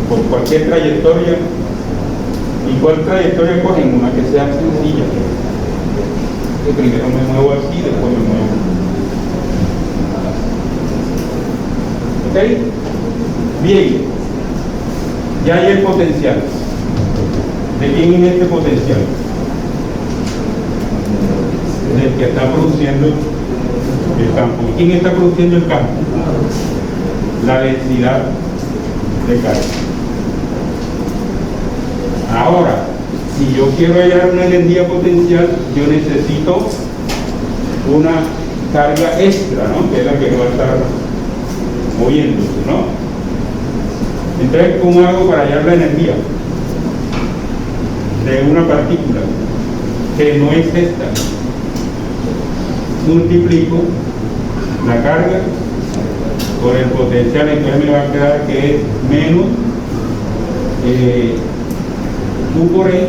A: por cualquier trayectoria. ¿Y cuál trayectoria cogen? Una que sea sencilla. Que primero me muevo así, después me muevo. ¿Ok? Bien. Ya hay el potencial. ¿De quién es este potencial? Del que está produciendo el campo. ¿Y quién está produciendo el campo? La densidad de carga. Ahora, si yo quiero hallar una energía potencial, yo necesito una carga extra, ¿no? Que es la que va a estar moviéndose, ¿no? Entonces, ¿cómo hago para hallar la energía de una partícula que no es esta? multiplico la carga por el potencial, entonces me va a quedar que es menos Q por E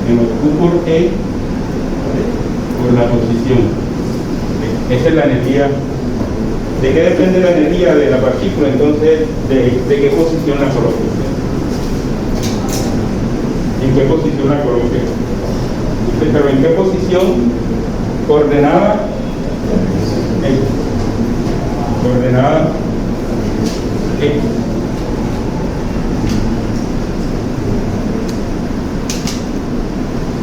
A: menos Q por E por la posición. Esa es la energía. ¿De qué depende la energía de la partícula? Entonces, ¿de qué posición la coloque? ¿En qué posición la coloque? Pero ¿en qué posición? Coordenada X. Coordenada X.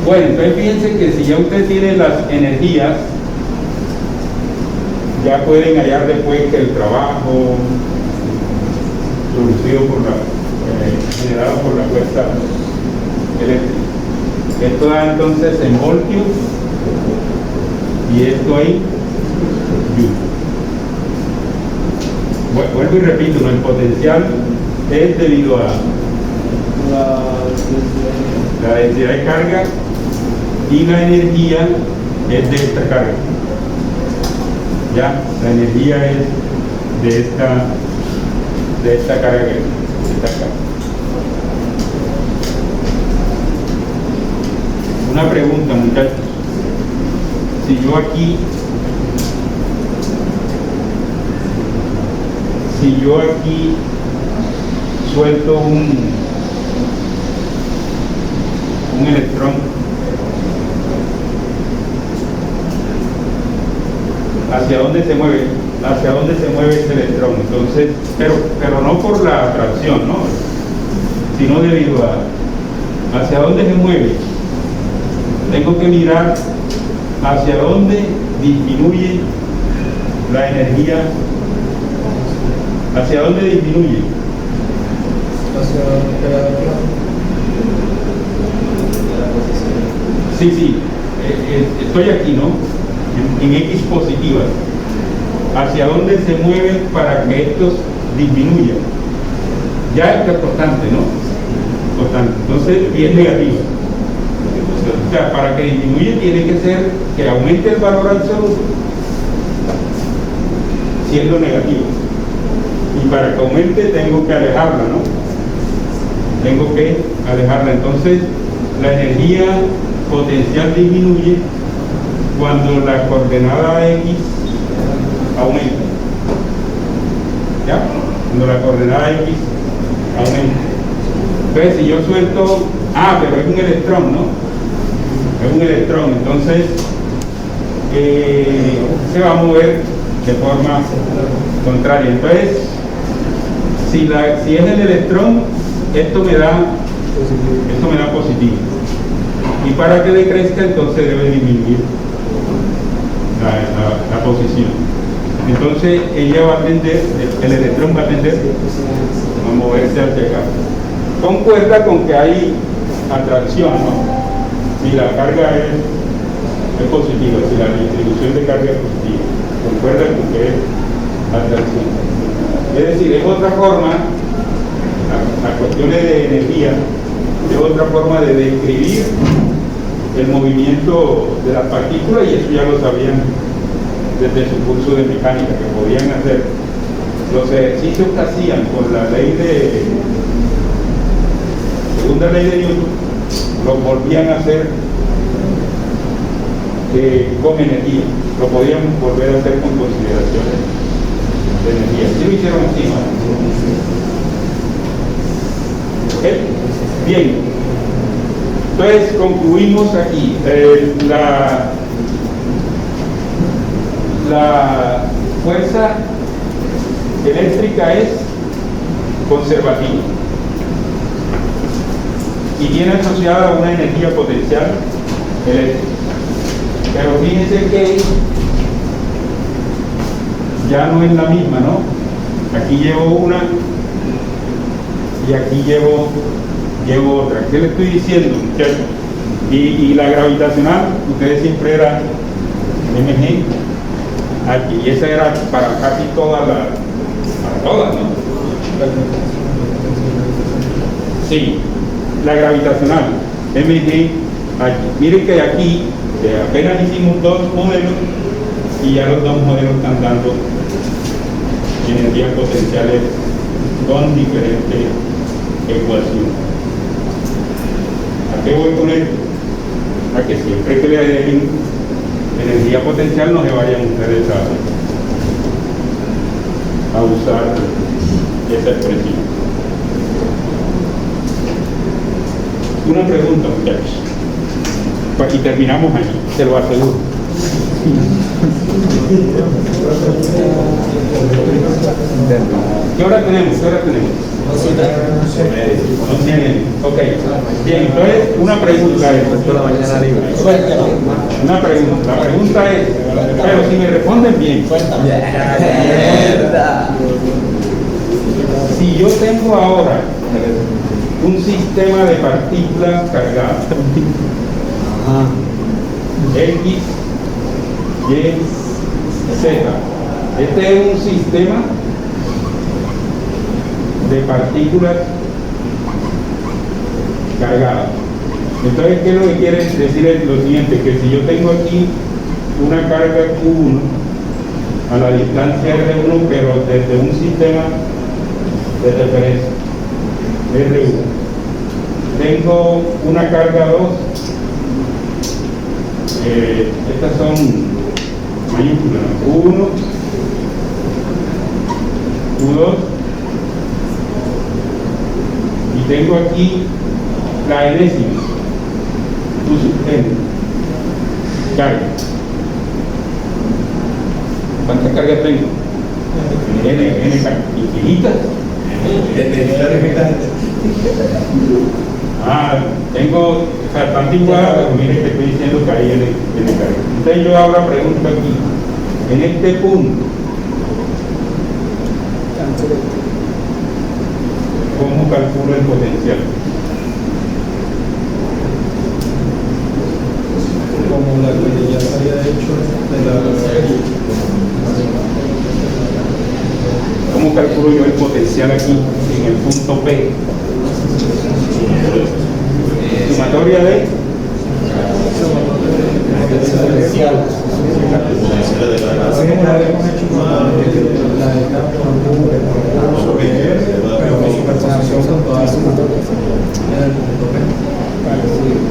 A: Bueno, entonces fíjense que si ya usted tiene las energías, ya pueden hallar después que el trabajo producido por generado por la fuerza eléctrica. Esto da entonces en voltios y esto ahí joule. Vuelvo y repito, ¿no? El potencial es debido a la densidad de carga y la energía es de esta carga. Ya, la energía es de esta carga que está acá. Una pregunta, muchachos. Si yo aquí suelto un electrón, ¿hacia dónde se mueve? ¿Hacia dónde se mueve ese electrón? Entonces, pero no por la atracción, ¿no? Sino debido a ¿hacia dónde se mueve? Tengo que mirar hacia dónde disminuye la energía. ¿Hacia dónde disminuye?
B: Hacia
A: Sí, estoy aquí, ¿no? En X positiva. ¿Hacia dónde se mueve para que estos disminuyan? Ya esto es constante, ¿no? Constante. Entonces, y es negativa. O sea, para que disminuya tiene que ser que aumente el valor absoluto siendo negativo. Y para que aumente tengo que alejarla, ¿no? Tengo que alejarla. Entonces, la energía potencial disminuye cuando la coordenada X aumenta. ¿Ya? Cuando la coordenada X aumenta. Entonces, si yo suelto, pero es un electrón, ¿no? Es un electrón, entonces se va a mover de forma contraria. Entonces, si es el electrón, esto me da positivo. Y para que decrezca, entonces debe disminuir la posición. Entonces, ella va a tender, el electrón va a tender a moverse hacia acá. Concuerda con que hay atracción, ¿no? Si la carga es positiva, si la distribución de carga es positiva, concuerda con que es atracción. Es decir, es otra forma, las cuestiones de energía, es otra forma de describir el movimiento de las partículas, y eso ya lo sabían desde su curso de mecánica, que podían hacer los ejercicios que hacían con la segunda ley de Newton, lo volvían a hacer con energía, lo podían volver a hacer con consideraciones de energía. Sí lo hicieron encima. Bien, entonces concluimos aquí. La fuerza eléctrica es conservativa y tiene asociada una energía potencial eléctrica. Pero fíjense que ya no es la misma, ¿no? Aquí llevo una y aquí llevo otra. ¿Qué le estoy diciendo, muchachos? Y la gravitacional, ustedes siempre era mg aquí, y esa era para casi todas, ¿no? Sí, la gravitacional, mg aquí. Miren que aquí Apenas hicimos 2 modelos y ya los 2 modelos están dando energías potenciales con diferentes ecuaciones. ¿A qué voy con esto? A que siempre que le den energía potencial no se vayan ustedes a usar esa expresión. Una pregunta, muchachos. Y terminamos allí, se lo aseguro. ¿Qué hora tenemos? ¿Qué hora tenemos? 11:30. Ok. Bien, entonces una pregunta es. Una pregunta. La pregunta es, pero si me responden bien. Si yo tengo ahora un sistema de partículas cargadas, X, Y, Z. Este es un sistema de partículas cargadas. Entonces, ¿qué es lo que quiere decir? Es lo siguiente, que si yo tengo aquí una carga Q1 a la distancia R1, pero desde un sistema de referencia, R1, tengo una carga 2, estas son mayúsculas, Q1, Q2, y tengo aquí la enésima, Q sub n, carga. ¿Cuántas cargas tengo? N cargas, infinitas. Tengo, o sea, tanto igual, pero miren que estoy diciendo que hay N carga. Entonces yo ahora pregunto aquí, en este punto, ¿cómo calculo el potencial?
B: Como la que ya se había hecho de la serie.
A: ¿Cómo calculo yo el potencial aquí en el punto P? Sumatoria de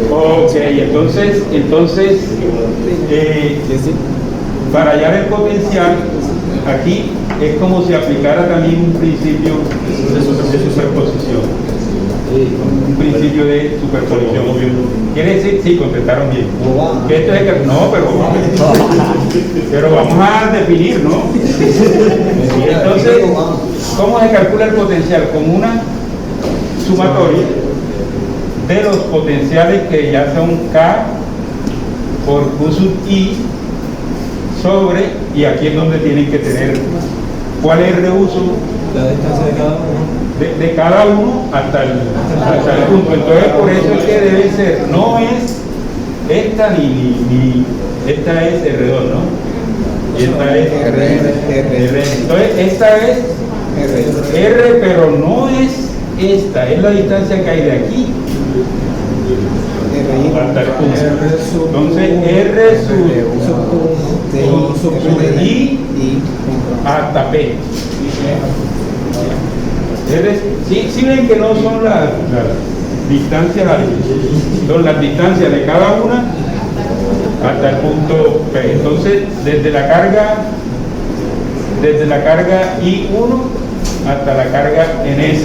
A: ok, entonces para hallar el potencial aquí es como si aplicara también un principio de superposición. Un principio de superposición. Quiere decir, sí, contestaron bien. Que esto es que, no, pero vamos a definir, ¿no? Entonces, ¿cómo se calcula el potencial? Con una sumatoria de los potenciales que ya son K por Q sub I sobre, y aquí es donde tienen que tener cuál es el reuso
B: La distancia de cada uno.
A: de cada uno hasta el punto. Entonces por eso es que debe ser, no es esta ni esta es R2, ¿no? Y esta es R. Entonces esta es R, pero no es esta, es la distancia que hay de aquí hasta el punto. Entonces R sub I hasta P. Si ven que no son las distancias, son las distancias de cada una hasta el punto P. Entonces, desde la carga I1 hasta la carga NS.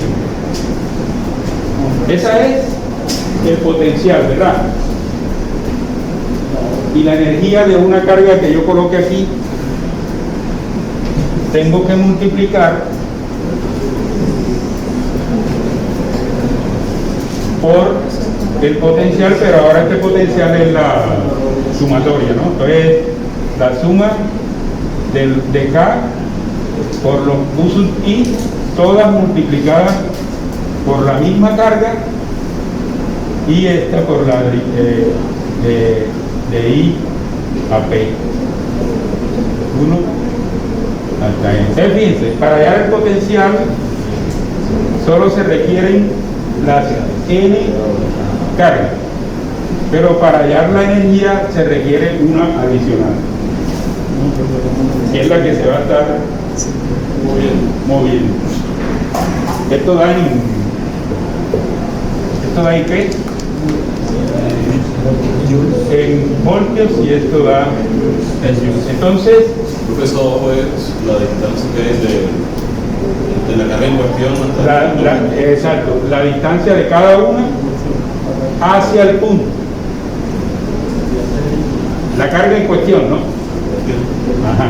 A: Esa es el potencial, ¿verdad? Y la energía de una carga que yo coloque aquí, tengo que multiplicar por el potencial, pero ahora este potencial es la sumatoria, ¿no? Entonces, la suma de K por los Q sub I, todas multiplicadas por la misma carga, y esta por la de I a P. 1 hasta N. Entonces, fíjense, para hallar el potencial solo se requieren las N cargas. pero para hallar la energía se requiere una adicional, que es la que se va a estar moviendo. Esto da en ¿qué? En voltios, y esto da en joules. Entonces,
D: Creo que eso es la distancia que hay de la carga en cuestión hasta
A: exacto, la distancia de cada una hacia el punto. La carga en cuestión, ¿no? Ajá.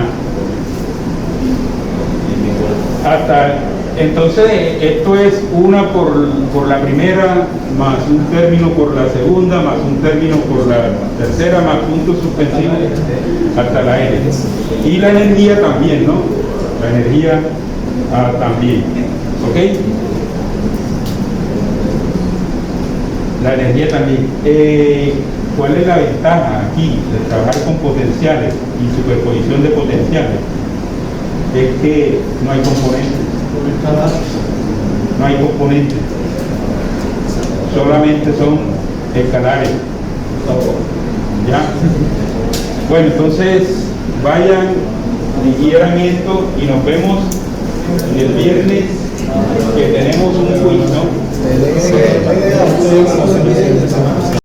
A: Hasta, entonces, esto es una por la primera, más un término por la segunda, más un término por la tercera, más puntos suspensivos hasta la N. Y la energía también, ¿no? La energía también. ¿Ok? La energía también. ¿Cuál es la ventaja aquí de trabajar con potenciales y superposición de potenciales? Es que no hay componentes. No hay componentes. Solamente son escalares. ¿Ya? Bueno, entonces vayan y quieran esto y nos vemos el viernes, que tenemos un quiz, ¿no?